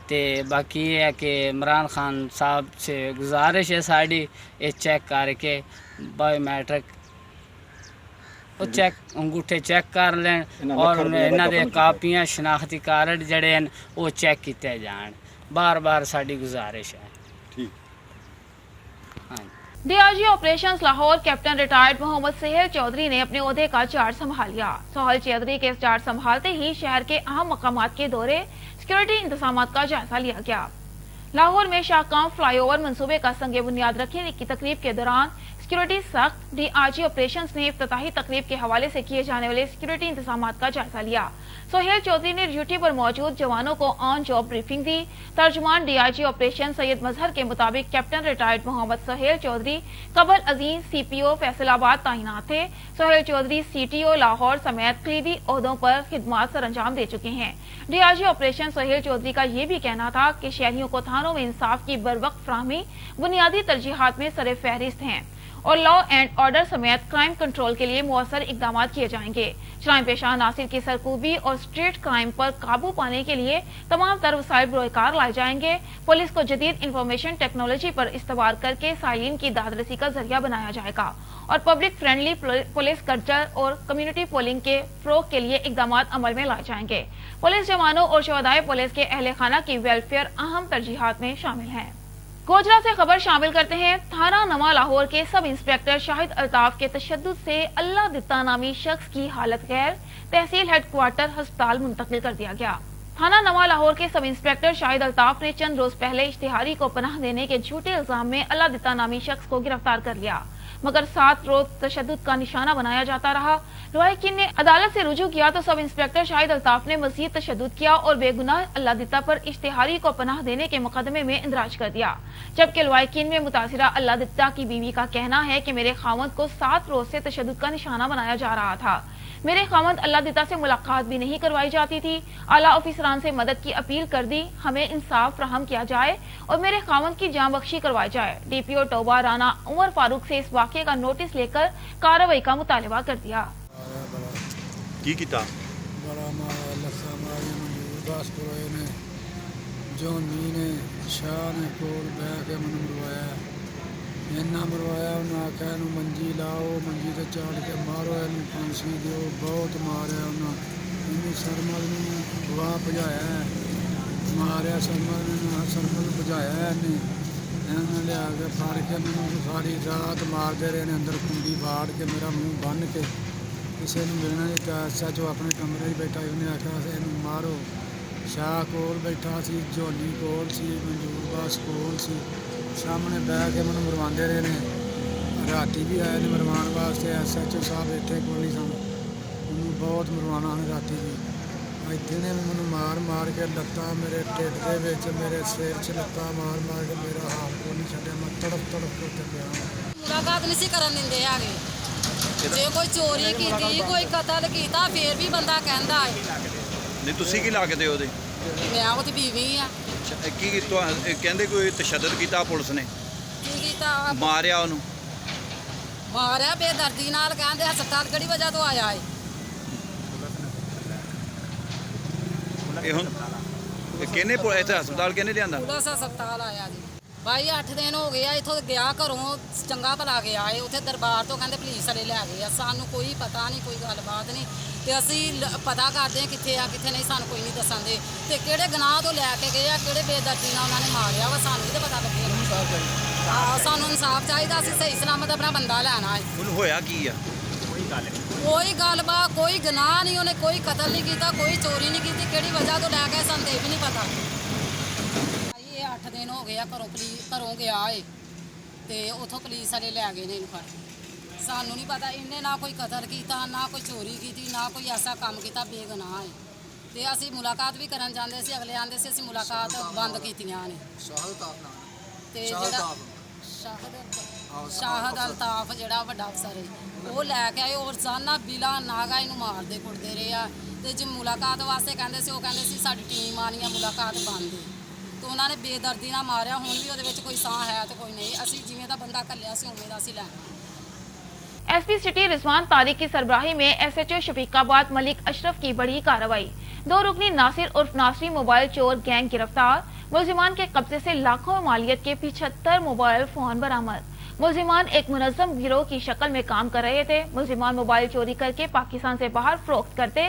तो बाकी ये है कि इमरान खान साहब से गुजारिश है साड़ी ये चेक करके बायोमैट्रिक वो चेक अंगूठे चेक कर लें और इन्हों दे कापियाँ शनाख्ती कार्ड जड़े हैं वो चेक किए जान, बार बार साड़ी गुजारिश है। DIG operations Lahore captain retired Mohammad Sohail Chaudhry ने अपने ओहदे का चार्ज संभाल लिया। सोहेल चौधरी के चार्ज संभालते ही शहर के अहम मकामात के दौरे सिक्योरिटी इंतजाम का जायजा लिया गया। लाहौर में शाहकाम फ्लाईओवर मंसूबे का संगे बुनियाद रखने की तकरीब के दौरान सिक्योरिटी सख्त DIG ऑपरेशंस ने इफ्तिताही तकरीब के हवाले से किए जाने वाले सिक्योरिटी इंतजाम का जायजा लिया। सोहेल चौधरी ने ड्यूटी पर मौजूद जवानों को ऑन जॉब ब्रीफिंग दी। तर्जुमान DIG ऑपरेशन सैयद मजहर के मुताबिक captain retired Mohammad Sohail Chaudhry Kabal Azeem CPO Faisalabad तैनात थे। सोहेल चौधरी CTO लाहौर समेत कलीदी ओहदों पर खिदमात सर अंजाम दे चुके हैं। DIG ऑपरेशन सोहेल चौधरी का ये भी कहना था कि शहरियों को थानों में इंसाफ की बरवक्त फ्राहमी बुनियादी तरजीहात में सर फहरिस्त हैं और लॉ एंड ऑर्डर समेत क्राइम कंट्रोल के लिए मुअस्सर इकदाम किए जाएंगे। जराइम पेशा नासिर की सरकूबी और स्ट्रीट क्राइम पर काबू पाने के लिए तमाम तर वसाइल बरोकार लाए जाएंगे। पुलिस को जदीद इंफॉर्मेशन टेक्नोलॉजी पर इस्तेमाल करके साइलिन की दादरसी का जरिया बनाया जाएगा और पब्लिक फ्रेंडली पुलिस कल्चर और कम्युनिटी पोलिंग के फरोग के लिए इकदाम अमल में लाए जाएंगे। पुलिस जवानों और शहदाए पुलिस के अहले खाना की वेलफेयर अहम तरजीहात में शामिल है। गोजरा से खबर शामिल करते हैं। थाना नवा लाहौर के सब इंस्पेक्टर शाहिद अल्ताफ के तशद्दुद से अल्लाह दित्ता नामी शख्स की हालत गैर तहसील हेडक्वार्टर अस्पताल मुंतकिल कर दिया गया। थाना नवा लाहौर के सब इंस्पेक्टर शाहिद अल्ताफ ने चंद रोज पहले इश्तिहारी को पनाह देने के झूठे इल्जाम में अल्लाह दित्ता नामी शख्स को गिरफ्तार कर लिया, मगर 7 रोज तशद्दुद का निशाना बनाया जाता रहा। लवाहिकीन ने अदालत से रुजू किया तो सब इंस्पेक्टर शाहिद अल्ताफ ने मजीद तशद्दुद किया और बेगुनाह अल्लाह दित्ता पर इश्तिहारी को पनाह देने के मुकदमे में इंदराज कर दिया। जबकि लवाहिकीन में मुतासिरा अल्लाह दित्ता की बीवी का कहना है कि मेरे खावंद को 7 रोज से तशद्दुद का निशाना बनाया जा रहा था। मेरे खावंद अल्लाह दित्ता से मुलाकात भी नहीं करवाई जाती थी। आला ऑफिसरान से मदद की अपील कर दी, हमें इंसाफ फ्राहम किया जाए और मेरे खावंद की जान बख्शी करवाई जाए। DPO टोबा राना उमर फारूक से इस वाक़े का नोटिस लेकर कार्रवाई का मुतालबा कर दिया। ਜੋਨੀ ਨੇ ਸ਼ਾਹ ਨੇ ਕੋਲ ਬਹਿ ਕੇ ਮੈਨੂੰ ਮਰਵਾਇਆ, ਇੰਨਾ ਮਰਵਾਇਆ। ਉਹਨਾਂ ਆਖਿਆ ਇਹਨੂੰ ਮੰਜੀ ਲਾਓ, ਮੰਜੀ ਤੇ ਚਾੜ ਕੇ ਮਾਰੋ, ਇਹਨੂੰ ਫਾਂਸੀ ਦਿਓ। ਬਹੁਤ ਮਾਰਿਆ ਉਹਨਾਂ, ਇਹਨੂੰ ਸਰਮਲ ਨੂੰ ਗਵਾ ਭਜਾਇਆ, ਮਾਰਿਆ ਸਰਮਲ ਨੂੰ, ਸਰਮਲ ਭਜਾਇਆ ਇਹਨੇ। ਇਹਨਾਂ ਲਿਆ ਕੇ ਫੜ ਕੇ ਮੈਨੂੰ ਸਾਰੀ ਰਾਤ ਮਾਰਦੇ ਰਹੇ ਨੇ, ਅੰਦਰ ਕੁੰਡੀ ਫਾੜ ਕੇ ਮੇਰਾ ਮੂੰਹ ਬੰਨ੍ਹ ਕੇ। ਕਿਸੇ ਨੂੰ ਮਿਲਣਾ ਨਹੀਂ ਚਾਹਿਆ। SHO ਆਪਣੇ ਕਮਰੇ 'ਚ ਬੈਠਾ ਸੀ, ਉਹਨੇ ਆਖਿਆ ਇਹਨੂੰ ਮਾਰੋ। ਸ਼ਾਹ ਕੋਲ ਬੈਠਾ ਸੀ, ਜੋਨੀ ਕੋਲ ਸੀ, ਮਨਜੂਰ ਬਾਸ ਕੋਲ ਸੀ। ਸਾਹਮਣੇ ਬਹਿ ਕੇ ਮੈਨੂੰ ਮਰਵਾਉਂਦੇ ਰਹੇ ਨੇ। ਰਾਤੀ ਵੀ ਆਏ ਨੇ ਮਰਵਾਉਣ ਵਾਸਤੇ। SHO ਸਾਹਿਬ ਇੱਥੇ ਕੋਲ ਨਹੀਂ ਸਨ, ਉਹਨੂੰ ਬਹੁਤ ਮਰਵਾਉਣਾ ਉਹਨੇ ਰਾਤੀ ਵੀ। ਇੱਥੇ ਨੇ ਮੈਨੂੰ ਮਾਰ ਮਾਰ ਕੇ ਲੱਤਾਂ ਮੇਰੇ ਢਿੱਡ ਦੇ ਵਿੱਚ, ਮੇਰੇ ਸਿਰ 'ਚ ਲੱਤਾਂ ਮਾਰ ਮਾਰ ਕੇ ਮੇਰਾ ਹਾਲ ਕੋਈ ਨਹੀਂ ਛੱਡਿਆ। ਮੈਂ ਤੜਫ ਤੜਫ ਕੇ ਉੱਤੇ ਪਿਆ। ਮੁਲਾਕਾਤ ਨਹੀਂ ਸੀ ਕਰਨ ਦਿੰਦੇ ਹੈਗੇ। ਜੇ ਕੋਈ ਚੋਰੀ ਕੀਤੀ, ਕੋਈ ਕਤਲ ਕੀਤਾ, ਫੇਰ ਵੀ ਬੰਦਾ ਕਹਿੰਦਾ ਹੈ। ਨਹੀਂ ਤੁਸੀਂ ਕੀ ਲੱਗਦੇ ਉਹਦੇ? ਮੈਂ ਉਹਦੀ ਬੀਵੀ ਆ। ਕੀ ਕਹਿੰਦੇ ਕੋਈ ਤਸ਼ੱਦਦ ਕੀਤਾ ਪੁਲਿਸ ਨੇ? ਕੀ ਕੀਤਾ? ਮਾਰਿਆ ਉਹਨੂੰ? ਮਾਰਿਆ ਬੇਦਰਦੀ ਨਾਲ। ਕਹਿੰਦੇ ਹਸਪਤਾਲ ਕਿਹੜੀ ਵਜ੍ਹਾ ਤੋਂ ਆਇਆ ਹੈ? ਇਹ ਹੁਣ ਕਿਹਨੇ ਇੱਥੇ ਹਸਪਤਾਲ ਕਿਹਨੇ ਲਿਆਂਦਾ? ਪੁਲਿਸ ਹਸਪਤਾਲ ਆਇਆ ਜੀ। ਭਾਈ 8 ਦਿਨ ਹੋ ਗਏ ਆ, ਇੱਥੋਂ ਗਿਆ ਘਰੋਂ ਚੰਗਾ ਭਲਾ ਗਿਆ ਏ। ਉੱਥੇ ਦਰਬਾਰ ਤੋਂ ਕਹਿੰਦੇ ਪੁਲਿਸ ਵਾਲੇ ਲੈ ਗਏ ਆ। ਸਾਨੂੰ ਕੋਈ ਪਤਾ ਨਹੀਂ, ਕੋਈ ਗੱਲਬਾਤ ਨਹੀਂ। ਤੇ ਅਸੀਂ ਪਤਾ ਕਰਦੇ ਹਾਂ ਕਿੱਥੇ ਆ ਕਿੱਥੇ ਨਹੀਂ, ਸਾਨੂੰ ਕੋਈ ਨਹੀਂ ਦੱਸਣਦੇ। ਤੇ ਕਿਹੜੇ ਗੁਨਾਹ ਤੋਂ ਲੈ ਕੇ ਗਏ ਆ, ਕਿਹੜੇ ਬੇਦਰਦੀ ਨਾਲ ਉਹਨਾਂ ਨੇ ਮਾਰਿਆ ਵਾ, ਸਾਨੂੰ ਨਹੀਂ ਪਤਾ ਲੱਗਿਆ। ਸਾਨੂੰ ਇਨਸਾਫ ਚਾਹੀਦਾ। ਅਸੀਂ ਸਹੀ ਸਲਾਮਤ ਆਪਣਾ ਬੰਦਾ ਲੈਣਾ ਹੈ। ਉਹਨੂੰ ਹੋਇਆ ਕੀ ਆ? ਕੋਈ ਗੱਲਬਾਤ, ਕੋਈ ਗੁਨਾਹ ਨਹੀਂ। ਉਹਨੇ ਕੋਈ ਕਤਲ ਨਹੀਂ ਕੀਤਾ, ਕੋਈ ਚੋਰੀ ਨਹੀਂ ਕੀਤੀ। ਕਿਹੜੀ ਵਜ੍ਹਾ ਤੋਂ ਲੈ ਕੇ ਸਾਨੂੰ ਤੇ ਵੀ ਨਹੀਂ ਪਤਾ। ਇਹ 8 ਦਿਨ ਹੋ ਗਏ ਆ, ਘਰੋਂ ਗਿਆ ਏ ਤੇ ਉੱਥੋਂ ਪੁਲਿਸ ਵਾਲੇ ਲੈ ਗਏ ਨੇ ਇਹਨੂੰ ਫੜ ਕੇ। ਸਾਨੂੰ ਨਹੀਂ ਪਤਾ। ਇਹਨੇ ਨਾ ਕੋਈ ਕਤਲ ਕੀਤਾ, ਨਾ ਕੋਈ ਚੋਰੀ ਕੀਤੀ, ਨਾ ਕੋਈ ਐਸਾ ਕੰਮ ਕੀਤਾ। ਬੇਗੁਨਾਹ ਹੈ। ਤੇ ਅਸੀਂ ਮੁਲਾਕਾਤ ਵੀ ਕਰਨ ਜਾਂਦੇ ਸੀ, ਅਗਲੇ ਆਂਦੇ ਸੀ ਅਸੀਂ ਮੁਲਾਕਾਤ ਬੰਦ ਕੀਤੀਆਂ ਨੇ। ਤੇ ਜਿਹੜਾ ਸ਼ਾਹਦ ਅਲਤਾਫ ਜਿਹੜਾ ਵੱਡਾ ਅਫਸਰ ਹੈ, ਉਹ ਲੈ ਕੇ ਆਏ। ਔਰ ਰੋਜ਼ਾਨਾ ਬਿਲਾ ਨਾਗਾ ਇਹਨੂੰ ਮਾਰਦੇ ਕੁੱਟਦੇ ਰਹੇ ਆ। ਤੇ ਜੇ ਮੁਲਾਕਾਤ ਵਾਸਤੇ ਕਹਿੰਦੇ ਸੀ, ਉਹ ਕਹਿੰਦੇ ਸੀ ਸਾਡੀ ਟੀਮ ਆਣੀ ਆ, ਮੁਲਾਕਾਤ ਬੰਦ ਹੈ। ਤੇ ਉਹਨਾਂ ਨੇ ਬੇਦਰਦੀ ਨਾਲ ਮਾਰਿਆ। ਹੁਣ ਵੀ ਉਹਦੇ ਵਿੱਚ ਕੋਈ ਸਾਹ ਹੈ ਤੇ ਕੋਈ नहीं। ਅਸੀਂ ਜਿਵੇਂ ਦਾ ਬੰਦਾ ਘੱਲਿਆ ਸੀ ਉਵੇਂ ਦਾ ਅਸੀਂ ਲੈਣਾ। एसपी सिटी रिजवान तारिक की सरबराही में SHO शफीकाबाद मलिक अशरफ की बड़ी कार्रवाई। 2 रुकनी नासिर उर्फ नासरी मोबाइल चोर गैंग गिरफ्तार। मुलजिमान के कब्जे से लाखों मालियत के 75 मोबाइल फोन बरामद। मुलजिमान एक मुनज्जम गिरोह की शक्ल में काम कर रहे थे। मुलजिमान मोबाइल चोरी करके पाकिस्तान से बाहर फरोख्त करते।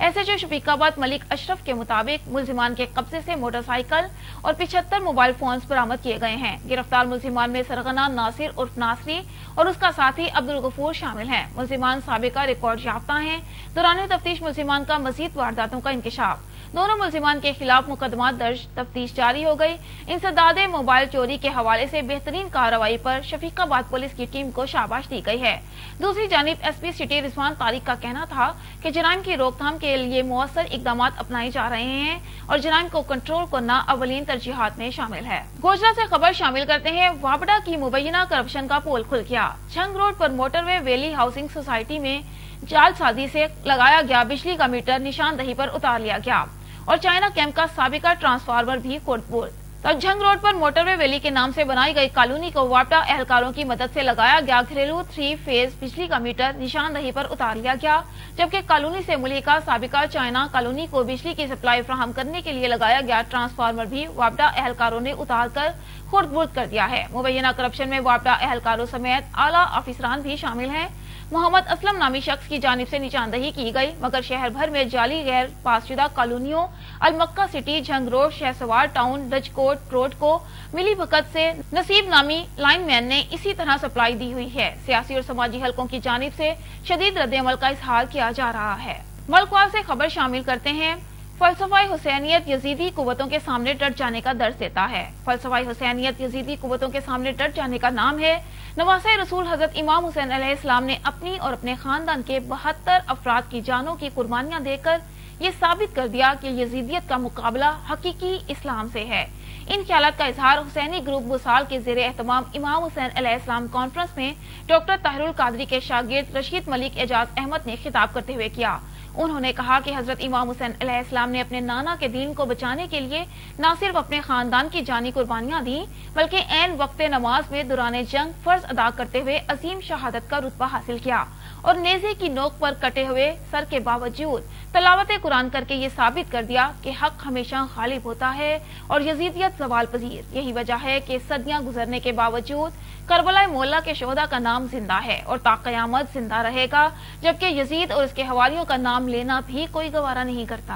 SHO शफीकाबाद मलिक अशरफ के मुताबिक मुलजिमान के कब्जे से मोटरसाइकिल और 75 मोबाइल फोन बरामद किए गए हैं। गिरफ्तार मुलजिमान में सरगना नासिर उर्फ नासरी और उसका साथी अब्दुल गफूर शामिल हैं। मुलजिमान साबिका रिकॉर्ड याफ्ता हैं। दौरान तफ्तीश मुलजिमान का मजीद वारदातों का इंकशाफ। दोनों मुलजिमान के खिलाफ मुकदमा दर्ज, तफ्तीश जारी हो गई। इंसदादे मोबाइल चोरी के हवाले से बेहतरीन कार्रवाई पर शफीकाबाद पुलिस की टीम को शाबाश दी गई है। दूसरी जानिब एसपी सिटी रिजवान तारिक का कहना था कि जराइम की रोकथाम के लिए मौसर इकदाम अपनाए जा रहे हैं और जराइम को कंट्रोल करना अवलीन तरजीहात में शामिल है। गोजरा से खबर शामिल करते हैं। वाबड़ा की मुबैना करप्शन का पोल खुल गया। झंग रोड पर मोटरवे वैली हाउसिंग सोसाइटी में जालसाजी से लगाया गया बिजली का मीटर निशानदही पर उतार लिया गया और चाइना कैंप का साबिका ट्रांसफार्मर भी कोटपुर। तब झंग रोड पर मोटरवे वैली के नाम से बनाई गई कॉलोनी को वापडा एहलकारों की मदद से लगाया गया घरेलू 3 फेज बिजली का मीटर निशानदही पर उतार लिया गया, जबकि कॉलोनी से मुल्हिका साबिका चाइना कॉलोनी को बिजली की सप्लाई फराहम करने के लिए लगाया गया ट्रांसफार्मर भी वापडा एहलकारों ने उतार कर खुर्द-बुर्द कर दिया है। मुबैना करप्शन में वापडा एहलकारों समेत आला ऑफिसरान भी शामिल हैं। मोहम्मद असलम नामी शख्स की जानिब से निशानदही की गई, मगर शहर भर में जाली गैर पासशुदा कॉलोनियों Almakkah city, Jhang road, Shahsawar town, Dachkot road को मिली भगत से नसीब नामी लाइनमैन ने इसी तरह सप्लाई दी हुई है। सियासी और समाजी हलकों की जानिब से शदीद रद्द-ए-अमल का इजहार किया जा रहा है। मलकवाल से खबर शामिल करते हैं। फलसफाए हुसैनियत यजीदी कुव्वतों के सामने डट जाने का दर्ज देता है। फलसफाए हुसैनियत यजीदी कुव्वतों के सामने डट जाने का नाम है। नवासे रसूल हजरत इमाम हुसैन अलैहिस्सलाम ने अपनी और अपने खानदान के 72 अफराद की जानों की कुर्बानियां देकर ये साबित कर दिया कि यजीदियत का मुकाबला हकीकी इस्लाम से है। इन ख्यालात का इजहार हुसैनी ग्रुप बुसाल के ज़ेरे एहतमाम इमाम हुसैन अलैहिस्सलाम कॉन्फ्रेंस में डॉक्टर ताहिरुल कादरी के शागिर्द रशीद मलिक एजाज अहमद ने खिताब करते हुए किया। उन्होंने कहा कि हजरत इमाम हुसैन अलैहिस्सलाम ने अपने नाना के दीन को बचाने के लिए न सिर्फ अपने खानदान की जानी कुर्बानियां दी, बल्कि ऐन वक्त नमाज में दौरान जंग फर्ज अदा करते हुए अजीम शहादत का रुतबा हासिल किया और नेज़े की नोक पर कटे हुए सर के बावजूद तलावत कुरान करके ये साबित कर दिया कि हक हमेशा गालिब होता है और यजीदियत ज़वाल पजीर। यही वजह है कि सदियां गुजरने के बावजूद करबला मोहल्ला के शोहदा का नाम जिंदा है और ता क़यामत जिंदा रहेगा, जबकि यजीद और उसके हवारियों का नाम लेना भी कोई गवारा नहीं करता।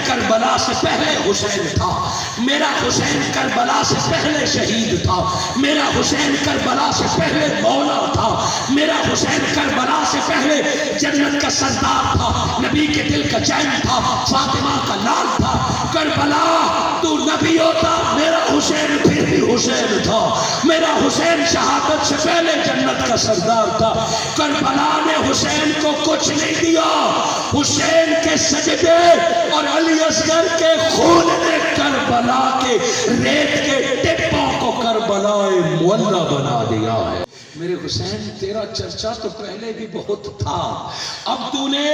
करबला से पहले हुसैन था, मेरा हुसैन करबला से पहले शहीद था, मेरा हुसैन करबला से पहले मौला था, मेरा हुसैन करबला से पहले जन्नत का सरदार था, नबी के दिल का चैन था, फातिमा का लाल था। करबला तू नबी होता, मेरा हुसैन फिर भी हुसैन था, मेरा हुसैन शहादत से पहले जन्नत का सरदार था। करबला ने हुसैन को कुछ नहीं दिया, हुसैन के सजदे और अली असगर के खून ने करबला के रेत के टिप्पों को करबलाए मुअल्ला बना दिया है। मेरे हुसैन तेरा चर्चा तो पहले भी बहुत था, अब तूने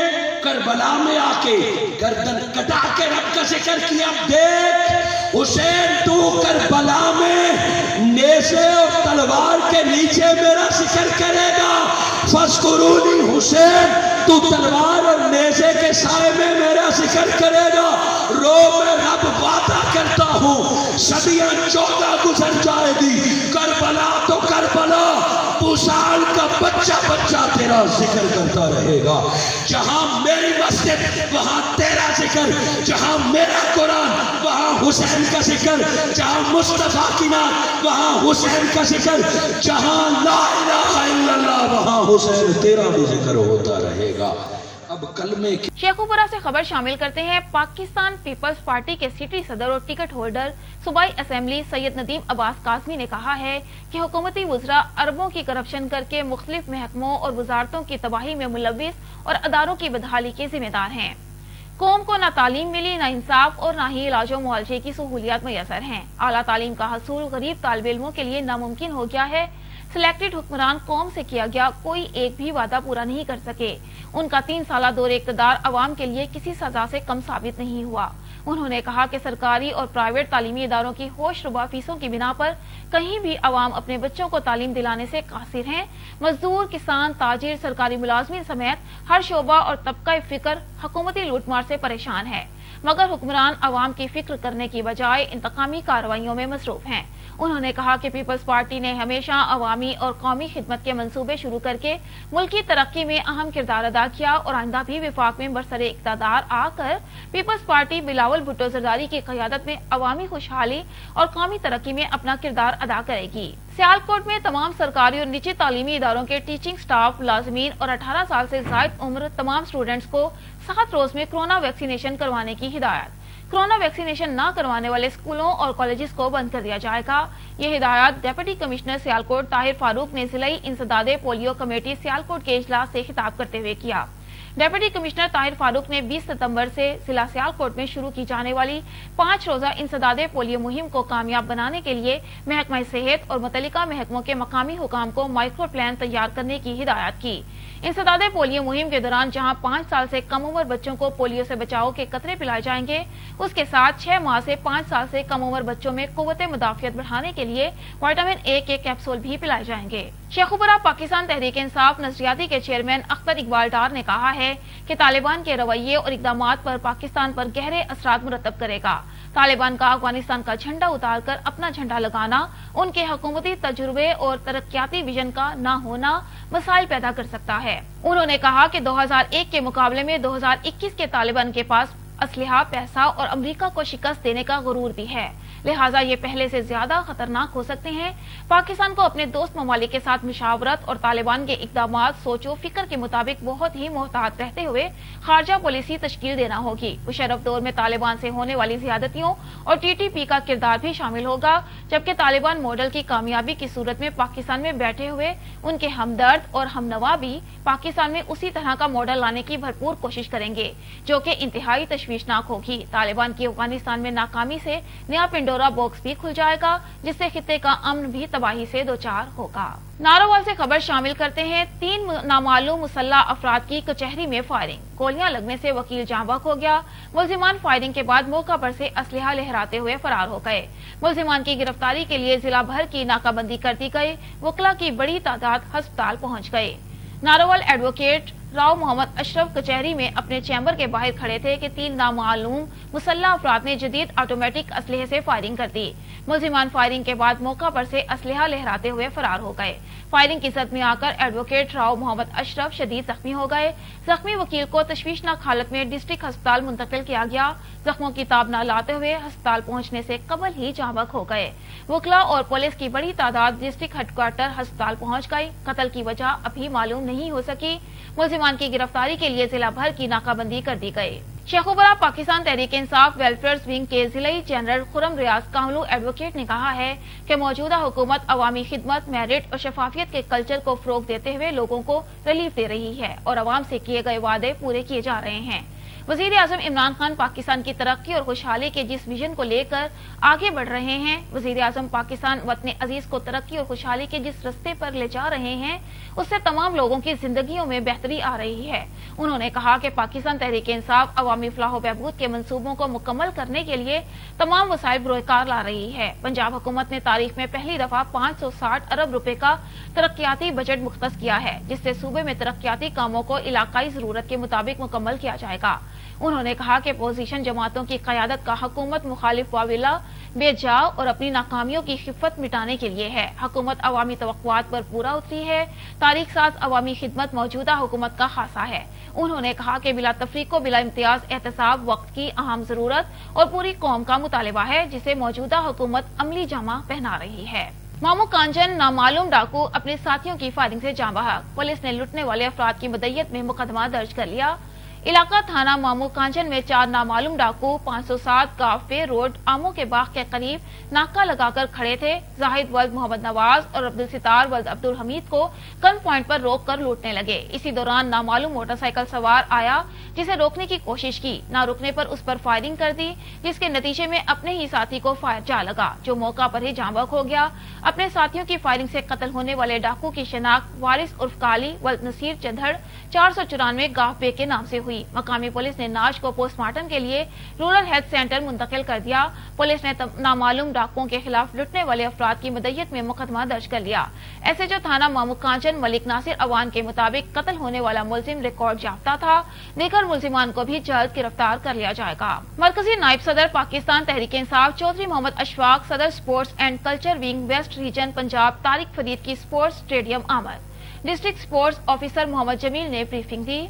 करबला में आके गर्दन कटा के रब का जिक्र किया। देख हुसैन तू करबला में नेज़े और तलवार के नीचे मेरा जिक्र करेगा। फस्कुरूनी हुसैन तू तलवार और नेज़े के साए में मेरा जिक्र करेगा। रो मैं रब वादा करता हूँ सदियां 14 गुजर जाएगी, करबला तो करबला, पुसाल का बच्चा बच्चा तेरा जिक्र करता रहेगा। जहां मेरी मस्जिद वहां तेरा जिक्र, जहां मेरा कुरान वहां हुसैन का जिक्र, जहां मुस्तफा की नात वहां हुसैन का जिक्र, जहां ला इलाहा इल्लल्लाह वहां हुसैन तेरा भी जिक्र होता रहेगा। अब कलमे की शेखुपुरा से खबर शामिल करते हैं। पाकिस्तान पीपल्स पार्टी के सिटी सदर और टिकट होल्डर सूबाई असेंबली सैयद नदीम अब्बास काज़मी ने कहा है कि हुकूमती वज़रा अरबों की करप्शन करके मुख्तलिफ महकमों और वजारतों की तबाही में मुलव्विस और अदारों की बदहाली के जिम्मेदार हैं। कौम को न तालीम मिली, न इंसाफ और न ही इलाज और मुआवजे की सहूलियात मैसर हैं। आला तालीम का हसूल गरीब तालिब इल्मों के लिए नामुमकिन हो गया है। सिलेक्टेड हुक्मरान कौम से किया गया कोई एक भी वादा पूरा नहीं कर सके। उनका 3 साला दौर इक़्तिदार अवाम के लिए किसी सजा से कम साबित नहीं हुआ। उन्होंने कहा कि सरकारी और प्राइवेट तालीमी इदारों की होशरुबा फीसों की बिना पर कहीं भी अवाम अपने बच्चों को तालीम दिलाने से कासिर हैं। मजदूर, किसान, ताजिर, सरकारी मुलाजमीन समेत हर शोबा और तबका फिक्र हुकूमती लूटमार से परेशान है, मगर हुक्मरान अवाम की फिक्र करने की बजाय इंतकामी कार्रवाइयों में मसरूफ हैं। उन्होंने कहा कि पीपल्स पार्टी ने हमेशा अवामी और कौमी खिदमत के मंसूबे शुरू करके मुल्क की तरक्की में अहम किरदार अदा किया और आइंदा भी विफाक में बरसरे इक़्तिदार आकर पीपल्स पार्टी बिलावल भुट्टो जरदारी की क़यादत में अवामी खुशहाली और कौमी तरक्की में अपना किरदार अदा करेगी। सियालकोट में तमाम सरकारी और निजी तालीमी इदारों के टीचिंग स्टाफ, मुलाजमीन और 18 साल से ज़ायद उम्र तमाम स्टूडेंट्स को 7 रोज में कोरोना वैक्सीनेशन करवाने की हिदायत। कोरोना वैक्सीनेशन न करवाने वाले स्कूलों और कॉलेजेस को बंद कर दिया जाएगा। ये हिदायत डिप्टी कमिश्नर सियालकोट ताहिर फारूक ने जिला इंसदादे पोलियो कमेटी सियालकोट के इजलास से खिताब करते हुए किया। डिप्टी कमिश्नर ताहिर फारूक ने 20 सितंबर से जिला सियालकोट में शुरू की जाने वाली 5 रोजा इंसदादे पोलियो मुहिम को कामयाब बनाने के लिए महकमा सेहत और मुतल्लिका महकमों के मकामी हुकाम को माइक्रो प्लान तैयार करने की हिदायत की। इंसदादे पोलियो मुहिम के दौरान जहां 5 साल से कम उम्र बच्चों को पोलियो से बचाव के कतरे पिलाए जाएंगे, उसके साथ 6 माह से 5 साल से कम उम्र बच्चों में कुव्वत मुदाफियत बढ़ाने के लिए विटामिन ए के कैप्सूल भी पिलाए जाएंगे। शेखुपुरा पाकिस्तान तहरीक इंसाफ नजरियाती के चेयरमैन अख्तर इकबाल डार ने कहा है कि तालिबान के रवैये और इकदामात पर पाकिस्तान पर गहरे असरात मुरतब करेगा। तालिबान का अफगानिस्तान का झंडा उतारकर अपना झंडा लगाना उनके हुकूमती तजुर्बे और तरक्याती विजन का न होना मसाइल पैदा कर सकता है। उन्होंने कहा कि 2001 के मुकाबले में 2021 के तालिबान के पास असलहा, पैसा और अमेरिका को शिकस्त देने का गुरूर भी है, लिहाजा ये पहले से ज्यादा खतरनाक हो सकते हैं। पाकिस्तान को अपने दोस्त ममालिक के साथ मुशावरत और तालिबान के इकदामात सोचो फिक्र के मुताबिक बहुत ही मोहतात रहते हुए खारजा पॉलिसी तश्कील देना होगी। मुशर्रफ दौर में तालिबान से होने वाली ज्यादतियों और TTP का किरदार भी शामिल होगा, जबकि तालिबान मॉडल की कामयाबी की सूरत में पाकिस्तान में बैठे हुए उनके हमदर्द और हमनवा भी पाकिस्तान में उसी तरह का मॉडल लाने की भरपूर कोशिश करेंगे, जो कि इंतहाई तशवीशनाक होगी। तालिबान की अफगानिस्तान में नाकामी से नया पिंडोरा बॉक्स भी खुल जाएगा, जिससे खित्ते का अमन भी तबाही से दोचार होगा। नारोवाल से खबर शामिल करते हैं। 3 नामालूम मुसल्लह अफराद की कचहरी में फायरिंग, गोलियां लगने से वकील जांबाक हो गया। मुल्जिमान फायरिंग के बाद मौका पर से असलहा लहराते हुए फरार हो गए। मुल्जिमान की गिरफ्तारी के लिए जिला भर की नाकाबंदी कर दी गई। वकला की बड़ी तादाद अस्पताल पहुंच गए। नारोवाल एडवोकेट राव मोहम्मद अशरफ कचहरी में अपने चैम्बर के बाहर खड़े थे कि 3 नामालूम मुसल्लह अफराद ने जदीद ऑटोमेटिक असलहे से फायरिंग कर दी। मुलजिमान फायरिंग के बाद मौका पर से असलहा लहराते हुए फरार हो गए। फायरिंग की जद में आकर एडवोकेट राव मोहम्मद अशरफ शदीद जख्मी हो गए। जख्मी वकील को तशवीशनाक हालत में डिस्ट्रिक्ट अस्पताल मुंतकिल किया गया। जख्मों की ताब न लाते हुए अस्पताल पहुंचने से कबल ही जाँ बहक हो गए। वकला और पुलिस की बड़ी तादाद डिस्ट्रिक्ट हेडक्वार्टर अस्पताल पहुंच गई। कत्ल की वजह अभी मालूम नहीं हो सकी। मुलजिमान की गिरफ्तारी के लिए जिला भर की नाकाबंदी कर दी गई। शेखुपुरा पाकिस्तान तहरीक इंसाफ वेलफेयर विंग के जिलाई जनरल खुरम रियाज कामलू एडवोकेट ने कहा है कि मौजूदा हुकूमत अवामी खिदमत, मेरिट और शफाफियत के कल्चर को फरोग देते हुए लोगों को रिलीफ दे रही है और अवाम से किए गए वादे पूरे किए जा रहे हैं। वजीर आजम इमरान खान पाकिस्तान की तरक्की और खुशहाली के जिस विजन को लेकर आगे बढ़ रहे हैं, वजीर आजम पाकिस्तान वतन अजीज को तरक्की और खुशहाली के जिस रस्ते पर ले जा रहे हैं, उससे तमाम लोगों की जिंदगियों में बेहतरी आ रही है। उन्होंने कहा कि पाकिस्तान तहरीक इंसाफ अवामी फलाह बहबूद के मंसूबों को मुकम्मल करने के लिए तमाम वसाइल बरोकार ला रही है। पंजाब हुकूमत ने तारीख में पहली दफा 560 अरब रुपए का तरक्याती बजट मुख्तस किया है, जिससे सूबे में तरक्याती कामों को इलाकाई जरूरत के मुताबिक मुकम्मल किया जाएगा। उन्होंने कहा कि पोजीशन जमातों की क़यादत का हुकूमत मुखालिफ वाविला बेजाव और अपनी नाकामियों की खिफत मिटाने के लिए है। हुकूमत अवामी तवक्कुआत पर पूरा उतरी है। तारीख साज अवामी खिदमत मौजूदा हुकूमत का खासा है। उन्होंने कहा कि बिला तफरीक बिला इम्तियाज एहतसाब वक्त की अहम जरूरत और पूरी कौम का मुतालिबा है, जिसे मौजूदा हुकूमत अमली जामा पहना रही है। मामू कांचन नामालूम डाकू अपने साथियों की फायरिंग से जाँ बहक। पुलिस ने लुटने वाले अफराद की मदय्यत में मुकदमा दर्ज कर लिया। इलाका थाना मामू कांचन में 4 नामालूम डाकू 507 गाफे रोड आमो के बाग के करीब नाका लगाकर खड़े थे। जाहिद वल्द मोहम्मद नवाज और अब्दुल सितार वल्द अब्दुल हमीद को गन पॉइंट पर रोक कर लूटने लगे। इसी दौरान नामालूम मोटरसाइकिल सवार आया, जिसे रोकने की कोशिश की। न रुकने पर उस पर फायरिंग कर दी, जिसके नतीजे में अपने ही साथी को फायर जा लगा, जो मौका पर ही जाँ बहक हो गया। अपने साथियों की फायरिंग से कत्ल होने वाले डाकू की शिनाख्त वारिस उर्फ काली वल्द नसीर चंधड़ 494 गाफे के नाम से हुई। मकामी पुलिस ने नाश को पोस्टमार्टम के लिए रूरल हेल्थ सेंटर मुंतकिल कर दिया। पुलिस ने नामालूम डाकुओं के खिलाफ लुटने वाले अफराद की मदय्यत में मुकदमा दर्ज कर लिया। एसएचओ थाना मामू कांचन मलिक नासिर अवान के मुताबिक कत्ल होने वाला मुलजिम रिकॉर्ड याफ्ता था। दीगर मुलजिमान को भी जल्द गिरफ्तार कर लिया जाएगा। मरकजी नायब सदर पाकिस्तान तहरीक इंसाफ चौधरी मोहम्मद अशफाक, सदर sports and culture wing west region Punjab Tariq Farid की स्पोर्ट्स स्टेडियम आमद। District sports officer Mohammad Jamil ने ब्रीफिंग दी।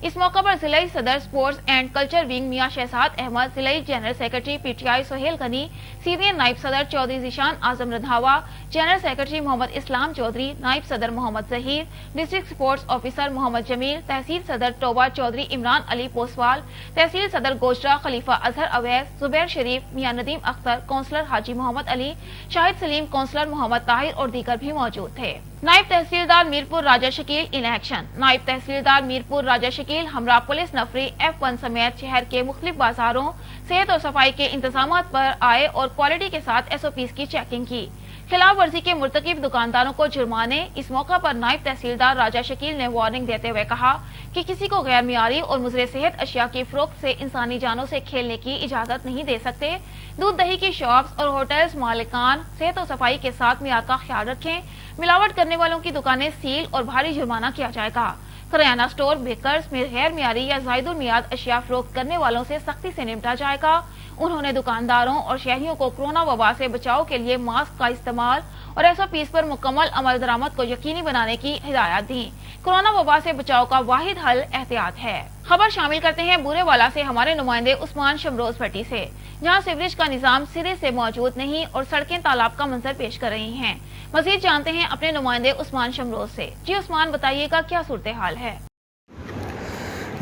इस मौका पर जिलाई सदर sports and culture wing Mian Shahzad Ahmad, जिलाई general secretary PTI Sohail Ghani, senior नायब सदर चौधरी जिशान आजम रंधावा, जनरल सेक्रेटरी मोहम्मद इस्लाम चौधरी, नायब सदर Mohammad Zaheer, district sports officer Mohammad Jamil, तहसील सदर टोबा चौधरी इमरान अली पोसवाल, तहसील सदर गोजरा खलीफा अजहर अवैस, जुबैर शरीफ, मियां नदीम अख्तर, काउंसलर हाजी मोहम्मद अली, शाहिद सलीम, काउंसलर मोहम्मद ताहिर और दीगर भी मौजूद थे। नायब तहसीलदार मीरपुर राजा शकील इन एक्शन। नायब तहसीलदार मीरपुर राजा शकील हमरा पुलिस नफरी F1 समेत शहर के मुख्तलिफ बाजारों, सेहत और सफाई के इंतजाम पर आए और क्वालिटी के साथ SOPs की चेकिंग की। खिलाफ वर्जी के मुर्तकिब दुकानदारों को जुर्माने। इस मौका पर नायब तहसीलदार राजा शकील ने वार्निंग देते हुए कहा कि किसी को गैर मियारी और मुजरे सेहत अशिया की फरोख्त से इंसानी जानों से खेलने की इजाजत नहीं दे सकते। दूध दही की शॉप्स और होटल्स मालिकान सेहत और सफाई के साथ मियार का ख्याल रखें। मिलावट करने वालों की दुकानें सील और भारी जुर्माना किया जाएगा। किराना स्टोर, बेकर्स में गैर मियारी या जायदुल मियाद अशिया फरोख्त करने वालों से सख्ती से निपटा जाएगा। उन्होंने दुकानदारों और शहरियों को कोरोना वबा से बचाव के लिए मास्क का इस्तेमाल और SOPs पर मुकम्मल अमल दरामद को यकीनी बनाने की हिदायत दी। कोरोना वबा से बचाव का वाहिद हल एहतियात है। खबर शामिल करते हैं बुरेवाला से हमारे नुमाइंदे उस्मान शमरोज भट्टी से, जहां सीवरेज का निजाम सिरे से मौजूद नहीं और सड़कें तालाब का मंजर पेश कर रही हैं। मजीद जानते हैं अपने नुमाइंदे उस्मान शमरोज से। जी उस्मान, बताइएगा क्या सूरत हाल है?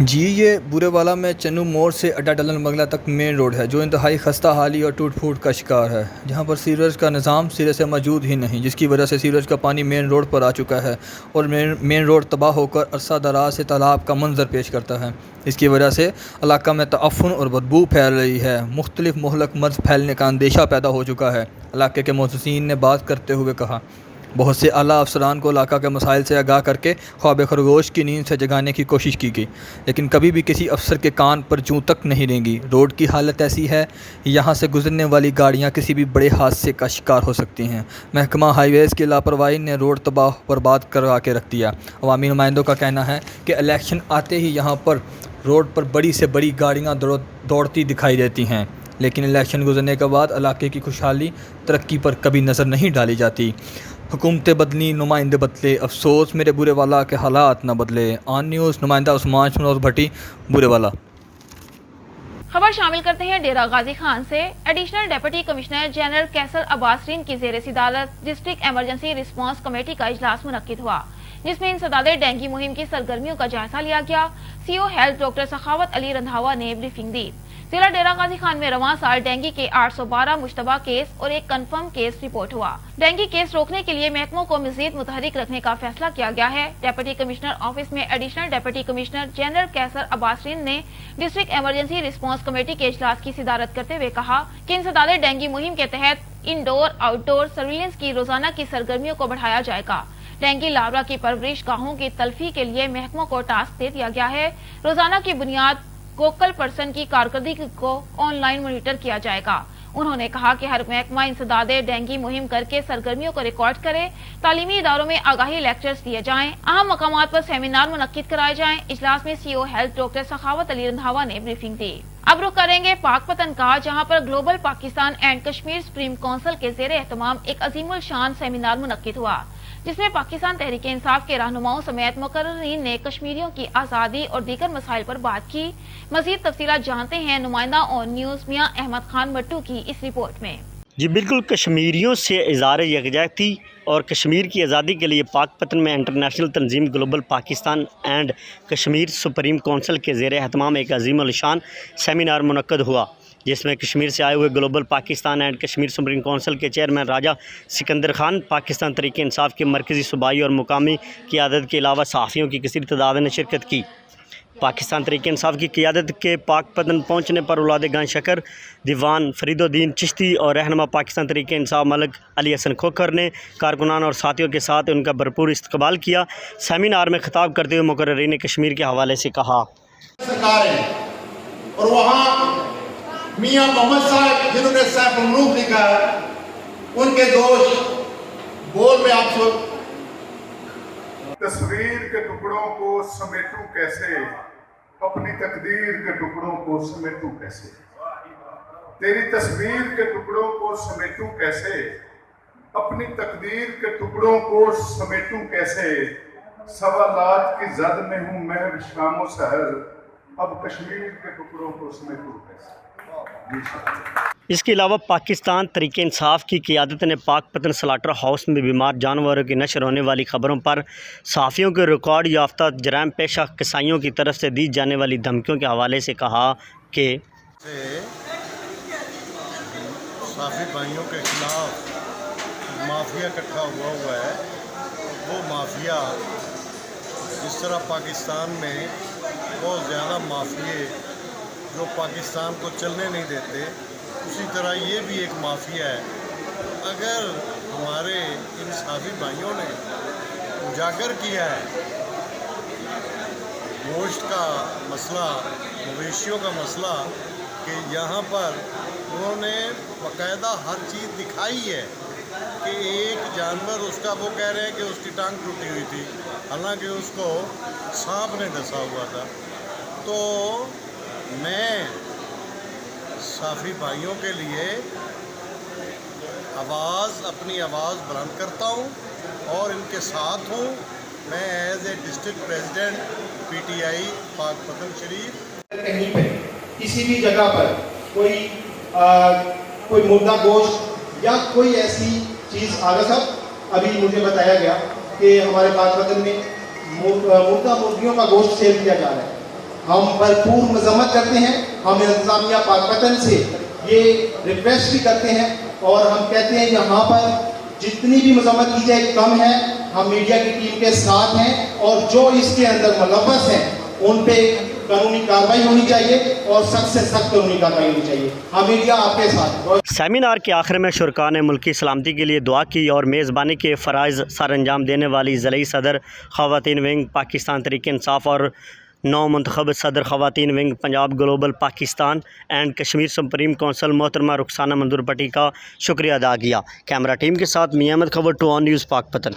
जी, ये बुरेवाला में चन्नू मोड़ से अड्डा डलन बंगला तक मेन रोड है, जो इंतहाई खस्ता हाली और टूट फूट का शिकार है, जहां पर सीवरेज का निज़ाम सिरे से मौजूद ही नहीं, जिसकी वजह से सीवरेज का पानी मेन रोड पर आ चुका है और मेन रोड तबाह होकर अरसा दराज से तालाब का मंजर पेश करता है। इसकी वजह से इलाका में तअफ़्फ़ुन और बदबू फैल रही है। मुख्तलिफ मुहलक मर्ज़ फैलने का अंदेशा पैदा हो चुका है। इलाके के मुहस्सिन ने बात करते हुए कहा बहुत से आला अफसरान को इलाका के मसाइल से आगाह करके ख्वाब खरगोश की नींद से जगाने की कोशिश की गई, लेकिन कभी भी किसी अफसर के कान पर जूं तक नहीं रेंगी। रोड की हालत ऐसी है, यहाँ से गुजरने वाली गाड़ियाँ किसी भी बड़े हादसे का शिकार हो सकती हैं। महकमा हाईवेज़ की लापरवाही ने रोड तबाह बर्बाद करवा के रख दिया। अवामी नुमाइंदों का कहना है कि इलेक्शन आते ही यहाँ पर रोड पर बड़ी से बड़ी गाड़ियाँ दौड़ती दिखाई देती हैं, लेकिन इलेक्शन गुजरने के बाद इलाके की खुशहाली तरक्की पर कभी नज़र नहीं डाली जाती। हुकूमतें बदली, नुमाइंदे बदले, अफसोस मेरे बुरे वाला के हालात न बदले। ऑन न्यूज़ नुमाइंदा उस्मान शमनौर भट्टी, बुरे वाला। खबर शामिल करते हैं डेरा गाजी खान से। एडिशनल डिप्टी कमिश्नर जनरल कैसर अब्बासरीन की ज़ेर सदारत डिस्ट्रिक्ट एमरजेंसी रिस्पांस कमेटी का इजलास मुनक्किद हुआ, जिसमें इंसदादे डेंगू मुहिम की सरगर्मियों का जायजा लिया गया। CEO health doctor Sakhawat Ali Randhawa ने ब्रीफिंग दी। जिला डेरा गाजी खान में रवां साल डेंगू के 812 मुश्तबा केस और एक कन्फर्म केस रिपोर्ट हुआ। डेंगू केस रोकने के लिए महकमों को मजीद मुतहरिक रखने का फैसला किया गया है। डिप्टी कमिश्नर ऑफिस में एडिशनल डिप्टी कमिश्नर जनरल कैसर अब्बासरीन ने डिस्ट्रिक्ट एमरजेंसी रिस्पांस कमेटी के इजलास की सिदारत करते हुए कहा कि इंसदादे डेंगू मुहिम के तहत इंडोर आउटडोर सर्विलेंस की रोजाना की सरगर्मियों को बढ़ाया जाएगा। डेंगू लार्वा की परवरिश गाहों की तल्फी के लिए महकमों को टास्क दे दिया गया है। रोजाना की बुनियाद फोकल पर्सन की कारकर्दगी को ऑनलाइन मॉनिटर किया जाएगा। उन्होंने कहा कि हर महकमा इंसदादे डेंगू मुहिम करके सरगर्मियों को रिकॉर्ड करे, तालीमी इदारों में आगाही लेक्चर्स दिए जाएं, अहम मकामात पर सेमिनार मुनक्किद कराए जाएं। इजलास में CEO health doctor Sakhawat Ali Randhawa ने ब्रीफिंग दी। अब रुख करेंगे पाकपतन का, जहां पर global Pakistan and Kashmir supreme council के ज़ेरे एहतमाम एक अजीमुल शान सेमिनार मुनक्किद हुआ, जिसमें पाकिस्तान तहरीक इंसाफ के रहनुमाओं समेत मुकर्ररीन ने कश्मीरियों की आज़ादी और दीगर मसाइल पर बात की। मजीद तफसीलात जानते हैं नुमाइंदा ऑन न्यूज़ मियां अहमद खान मट्टू की इस रिपोर्ट में। जी बिल्कुल, कश्मीरियों से इज़हार यकजहती और कश्मीर की आज़ादी के लिए पाकपतन में international Tanzeem global Pakistan and Kashmir supreme council के ज़ेरे एहतमाम एक अजीम शान सेमिनार मुनक्कद हुआ, जिसमें कश्मीर से आए हुए global Pakistan and Kashmir supreme council के चेयरमैन राजा सिकंदर खान, पाकिस्तान तहरीक इंसाफ के मरकज़ी सूबाई और मुकामी क़ियादत के अलावा सहाफ़ियों की कसीर तादाद ने शिरकत की। पाकिस्तान तहरीक इंसाफ की क़ियादत के पाकपतन पहुँचने पर औलाद गान शकर, दीवान फरीदुद्दीन चिश्ती और रहनुमा पाकिस्तान तहरीक इंसाफ मलिक अली हसन खोखर ने कारकुनान और साथियों के साथ उनका भरपूर इस्तकबाल किया। सेमिनार में खिताब करते हुए मुकर्ररीन कश्मीर के हवाले से कहा, और वहाँ मियाँ मोहम्मद साहब जिन्होंने सैफ ममलूक लिखा है, उनके दोष बोल में आप तस्वीर के टुकड़ों को समेटूं कैसे, अपनी तकदीर के टुकड़ों को समेटूं कैसे, तेरी तस्वीर के टुकड़ों को समेटूं कैसे, अपनी तकदीर के टुकड़ों को समेटूं कैसे, सवालात की जद में हूँ मैं शामो सहर, अब कश्मीर के टुकड़ों को समेटूं कैसे। इसके अलावा पाकिस्तान तहरीक इंसाफ की क़ियादत ने पाकपतन स्लाटर हाउस में बीमार जानवरों की नशर होने वाली खबरों पर सहाफ़ियों के रिकॉर्ड याफ्ता जराइम पेशा कसाईयों की तरफ से दी जाने वाली धमकियों के हवाले से कहा कि सहाफ़ी भाइयों के खिलाफ माफिया इकट्ठा हुआ है। वो माफिया जिस तरह पाकिस्तान में बहुत ज़्यादा माफिए जो पाकिस्तान को चलने नहीं देते, उसी तरह ये भी एक माफिया है। अगर हमारे इन सहाफ़ी भाइयों ने उजागर किया है गोश्त का मसला, मवेशियों का मसला, कि यहाँ पर उन्होंने बाकायदा हर चीज़ दिखाई है कि एक जानवर उसका, वो कह रहे हैं कि उसकी टांग टूटी हुई थी, हालांकि उसको सांप ने डसा हुआ था। तो मैं सहाफ़ी भाइयों के लिए अपनी आवाज़ बुलंद करता हूँ और इनके साथ हूँ। मैं as a district president PTI Pakpattan Sharif, कहीं पे किसी भी जगह पर कोई मुर्दा गोश्त या कोई ऐसी चीज़ आगा साहब अभी मुझे बताया गया कि हमारे पाकपतन में मुर्दा मुर्गियों का गोश्त सेल किया जा रहा है। हम भरपूर मजम्मत करते हैं। हम इंतजामिया पाकपतन से ये रिक्वेस्ट भी करते हैं और हम कहते हैं यहाँ पर जितनी भी मजम्मत की जाए कम है। हम मीडिया की टीम के साथ हैं और जो इसके अंदर मुलव्वस हैं उन पे कानूनी कार्रवाई होनी चाहिए और सख्त से सख्त कानूनी कार्रवाई होनी चाहिए। हम मीडिया आपके साथ। सेमिनार के आखिर में शुरका ने मुल्क की सलामती के लिए दुआ की और मेज़बानी के फ़राइज़ सर अंजाम देने वाली ज़िलई सदर ख़वातीन विंग पाकिस्तान तहरीक इंसाफ और नौ मुंतखब सदर ख़वातीन wing Punjab global Pakistan and Kashmir supreme council मोहतरमा रुखसाना मंजूर भट्टी का शुक्रिया अदा किया। कैमरा टीम के साथ मियां अहमद, खबर 2 ऑन न्यूज़ पाकपतन।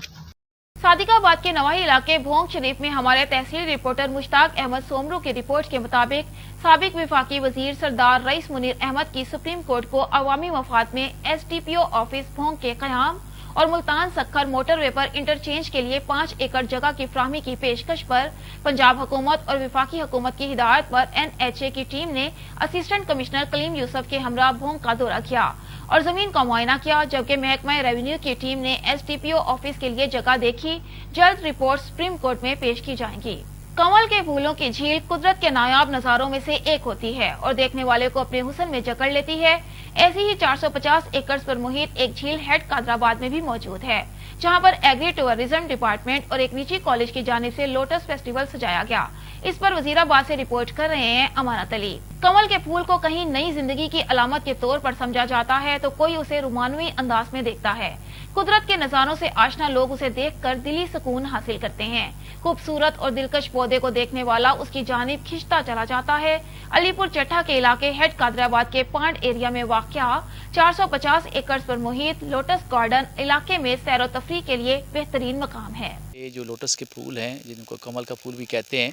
सादिकाबाद के नवाही इलाके भोंग शरीफ में हमारे तहसील रिपोर्टर मुश्ताक अहमद सोमरू की रिपोर्ट के मुताबिक साबिक विफाकी वजीर सरदार रईस मुनीर अहमद की सुप्रीम कोर्ट को अवामी मफाद में SDPO ऑफिस भोंग के क़याम और मुल्तान सक्खर मोटरवे पर इंटरचेंज के लिए 5 एकड़ जगह की फ्राहमी की पेशकश पर पंजाब हुकूमत और विफाकी हुकूमत की हिदायत पर NHA की टीम ने असिस्टेंट कमिश्नर कलीम यूसुफ के हमरा भोंग का दौरा किया और जमीन का मुआयना किया, जबकि महकमा रेवेन्यू की टीम ने SDPO ऑफिस के लिए जगह देखी। जल्द रिपोर्ट सुप्रीम कोर्ट में पेश की जाएगी। कमल के फूलों की झील कुदरत के नायाब नजारों में से एक होती है और देखने वाले को अपने हुस्न में जकड़ लेती है। ऐसी ही 450 एकड़ पर मुहित एक झील हेड कादराबाद में भी मौजूद है, जहां पर एग्री टूरिज्म डिपार्टमेंट और एक निजी कॉलेज की जानिब से लोटस फेस्टिवल सजाया गया। इस पर वजीराबाद से रिपोर्ट कर रहे हैं अमानत अली। कमल के फूल को कहीं नई जिंदगी की अलामत के तौर पर समझा जाता है तो कोई उसे रोमानवी अंदाज में देखता है। कुदरत के नजारों से आशना लोग उसे देखकर दिली सुकून हासिल करते हैं। खूबसूरत और दिलकश पौधे को देखने वाला उसकी जानिब खिंचता चला जाता है। अलीपुर चट्टा के इलाके हेड कादराबाद के पांड एरिया में वाक़या 450 एकड़ पर मुहित लोटस गार्डन इलाके में सैर तफरी के लिए बेहतरीन मकाम है। ये जो लोटस के फूल हैं, जिनको कमल का फूल भी कहते हैं,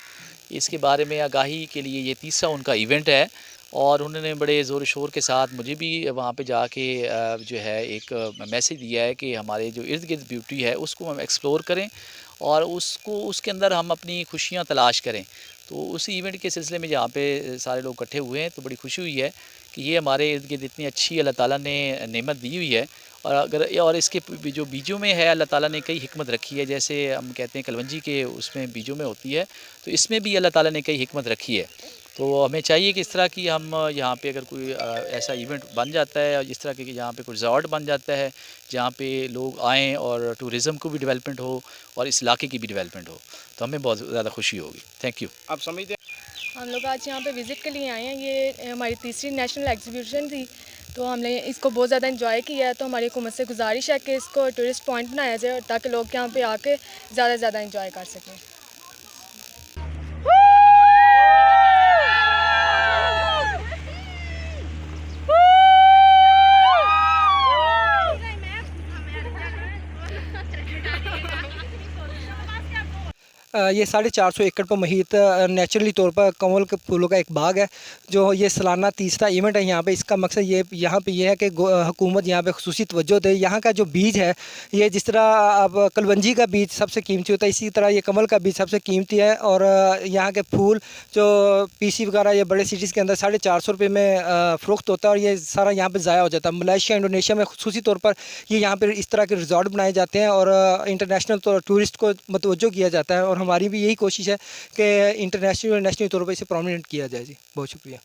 इसके बारे में आगाही के लिए ये तीसरा उनका इवेंट है और उन्होंने बड़े ज़ोर शोर के साथ मुझे भी वहाँ पे जाके जो है एक मैसेज दिया है कि हमारे जो इर्द गिर्द ब्यूटी है उसको हम एक्सप्लोर करें और उसके अंदर हम अपनी खुशियाँ तलाश करें। तो उसी इवेंट के सिलसिले में जहाँ पे सारे लोग इकट्ठे हुए हैं तो बड़ी खुशी हुई है कि ये हमारे इर्द गिर्द इतनी अच्छी अल्लाह ताला ने नेमत दी हुई है और इसके जो बीजों में है अल्लाह ताला ने कई हिकमत रखी है। जैसे हम कहते हैं कलवंजी के उसमें बीजों में होती है, तो इसमें भी अल्लाह ताला ने कई हिकमत रखी है। तो हमें चाहिए कि इस तरह की हम यहाँ पे अगर कोई ऐसा इवेंट बन जाता है और इस तरह के यहाँ पे कोई रिजॉर्ट बन जाता है जहाँ पे लोग आएँ और टूरिज़म को भी डेवलपमेंट हो और इस इलाके की भी डेवलपमेंट हो, तो हमें बहुत ज़्यादा खुशी होगी। Thank you. आप समझते हम लोग आज यहाँ पे विज़िट के लिए आए हैं। ये हमारी तीसरी नेशनल एग्जीबिशन थी, तो हमने इसको बहुत ज़्यादा एंजॉय किया है। तो हमारी हुकूमत से गुजारिश है कि इसको टूरिस्ट पॉइंट बनाया जाए ताकि लोग यहाँ पे आके ज़्यादा से ज़्यादा एंजॉय कर सकें। ये 450 एकड़ पर मुहित नेचुरली तौर पर कमल के फूलों का एक बाग है, जो ये सालाना तीसरा इवेंट है यहाँ पे। इसका मकसद ये यहाँ पे ये है कि हुकूमत यहाँ पे खुसूसी तवज्जो दे। यहाँ का जो बीज है, ये जिस तरह अब कलवंजी का बीज सबसे कीमती होता है, इसी तरह ये कमल का बीज सबसे कीमती है। और यहाँ के फूल जो PC वगैरह ये बड़े सिटीज़ के अंदर 450 रुपये में फ़रोख्त होता है और ये सारा यहाँ पर ज़ाया हो जाता है। मलेशिया, इंडोनेशिया में खुसूसी तौर पर ये यहाँ पर इस तरह के रिजॉर्ट बनाए जाते हैं और इंटरनेशनल टूरिस्ट को मतवज्जो किया जाता है और हमारी भी यही कोशिश है कि इंटरनेशनल और नेशनल तौर पर इसे प्रोमिनेंट किया जाए। जी बहुत शुक्रिया।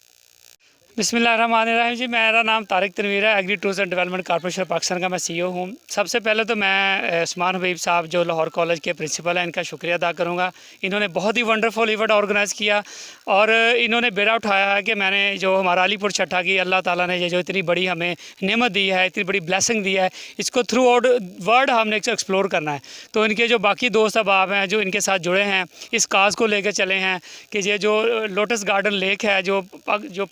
बिस्मिल्लाहिर्रहमानिर्रहीम जी, मेरा नाम तारिक तनवीर है। Agri tourism and development corporation Pakistan का मैं CEO हूँ। सबसे पहले तो मैं उस्मान हबीब साहब जो लाहौर कॉलेज के प्रिंसिपल हैं, इनका शुक्रिया अदा करूँगा। इन्होंने बहुत ही वंडरफुल इवेंट ऑर्गेनाइज़ किया और इन्होंने बेड़ा उठाया है कि मैंने जो हमारा अलीपुर चट्टा की अल्लाह ताला ने ये जो इतनी बड़ी हमें नेमत दी है, इतनी बड़ी ब्लेसिंग दी है, इसको थ्रू आउट वर्ल्ड हमने एक्सप्लोर करना है। तो इनके जो बाकी दोस्त अहबाब हैं जो इनके साथ जुड़े हैं, इस काज को लेकर चले हैं कि ये जो लोटस गार्डन लेक है जो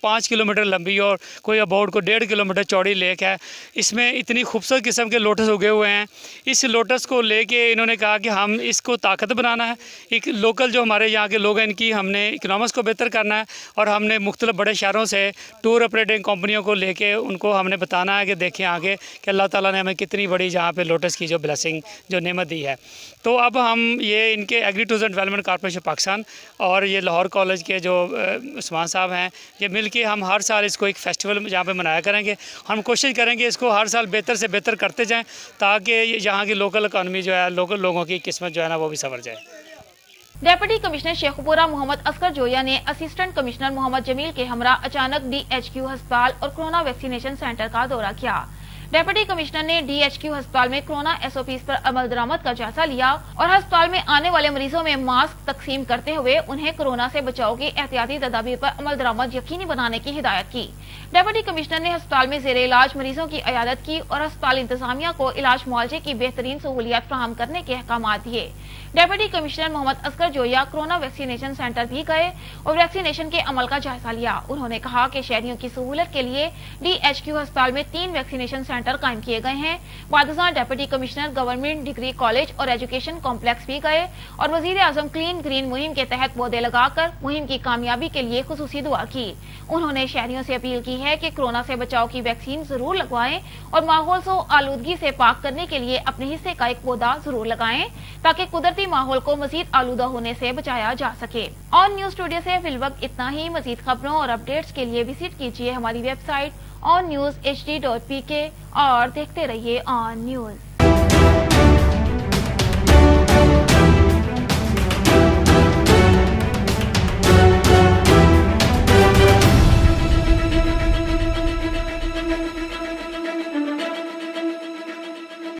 5 किलोमीटर लंबी और कोई अबाउट को 1.5 किलोमीटर चौड़ी लेक है, इसमें इतनी खूबसूरत किस्म के लोटस उगे हुए हैं। इस लोटस को लेके इन्होंने कहा कि हम इसको ताकत बनाना है। एक लोकल जो हमारे यहाँ के लोग हैं, इनकी हमने इकनॉमिक्स को बेहतर करना है और हमने मुख्तलिफ बड़े शहरों से टूर ऑपरेटिंग कंपनियों को लेके उनको हमने बताना है कि देखें आगे कि अल्लाह ताला ने हमें कितनी बड़ी जहाँ पे लोटस की जो ब्लेसिंग जो नेमत दी है। तो अब हम ये इनके agri tourism development corporation Pakistan और ये लाहौर कॉलेज के जो उस्मान साहब हैं, ये मिल के हम हर साल इसको एक फेस्टिवल जहाँ पे मनाया करेंगे। हम कोशिश करेंगे इसको हर साल बेहतर से बेहतर करते जाएं ताकि यहाँ की लोकल इकानमी जो है, लोकल लोगों की किस्मत जो है ना, वो भी संवर जाए। डेप्यूटी कमिश्नर शेखपुरा मोहम्मद असगर जोया ने असिस्टेंट कमिश्नर मोहम्मद जमील के हमरा अचानक DHQ अस्पताल और कोरोना वैक्सीनेशन सेंटर का दौरा किया। डेप्यूटी कमिश्नर ने DHQ अस्पताल में कोरोना SOPs पर अमल दरामद का जायजा लिया और अस्पताल में आने वाले मरीजों में मास्क तकसीम करते हुए उन्हें कोरोना से बचाव की एहतियाती तदाबीर पर अमल दरामद यकीनी बनाने की हिदायत की। डेप्यूटी कमिश्नर ने अस्पताल में जेर इलाज मरीजों की इयादत की और अस्पताल इंतजामिया को इलाज मुआवजे की बेहतरीन सहूलियत फराहम करने के अहकाम दिए। Deputy commissioner Mohammad Asghar Joya corona vaccination centre भी गए और वैक्सीनेशन के अमल का जायजा लिया। उन्होंने कहा कि शहरियों की सहूलत के लिए DHQ अस्पताल में 3 वैक्सीनेशन सेंटर कायम किए गए हैं। बादशाह deputy commissioner government degree college और एजुकेशन कॉम्प्लेक्स भी गए और वजीर आजम क्लीन ग्रीन मुहिम के तहत पौधे लगाकर मुहिम की कामयाबी के लिए खुसूसी दुआ की। उन्होंने शहरियों से अपील की है कि कोरोना से बचाव की वैक्सीन जरूर लगवाएं और माहौल को आलूदगी से पाक करने के लिए अपने हिस्से का एक पौधा जरूर लगाएं ताकि कुदरती माहौल को मजीद आलूदा होने से बचाया जा सके। ऑन न्यूज स्टूडियो से फिलवक्त इतना ही। मजीद खबरों और अपडेट्स के लिए विजिट कीजिए हमारी वेबसाइट onnews.hd.pk और देखते रहिए ऑन न्यूज।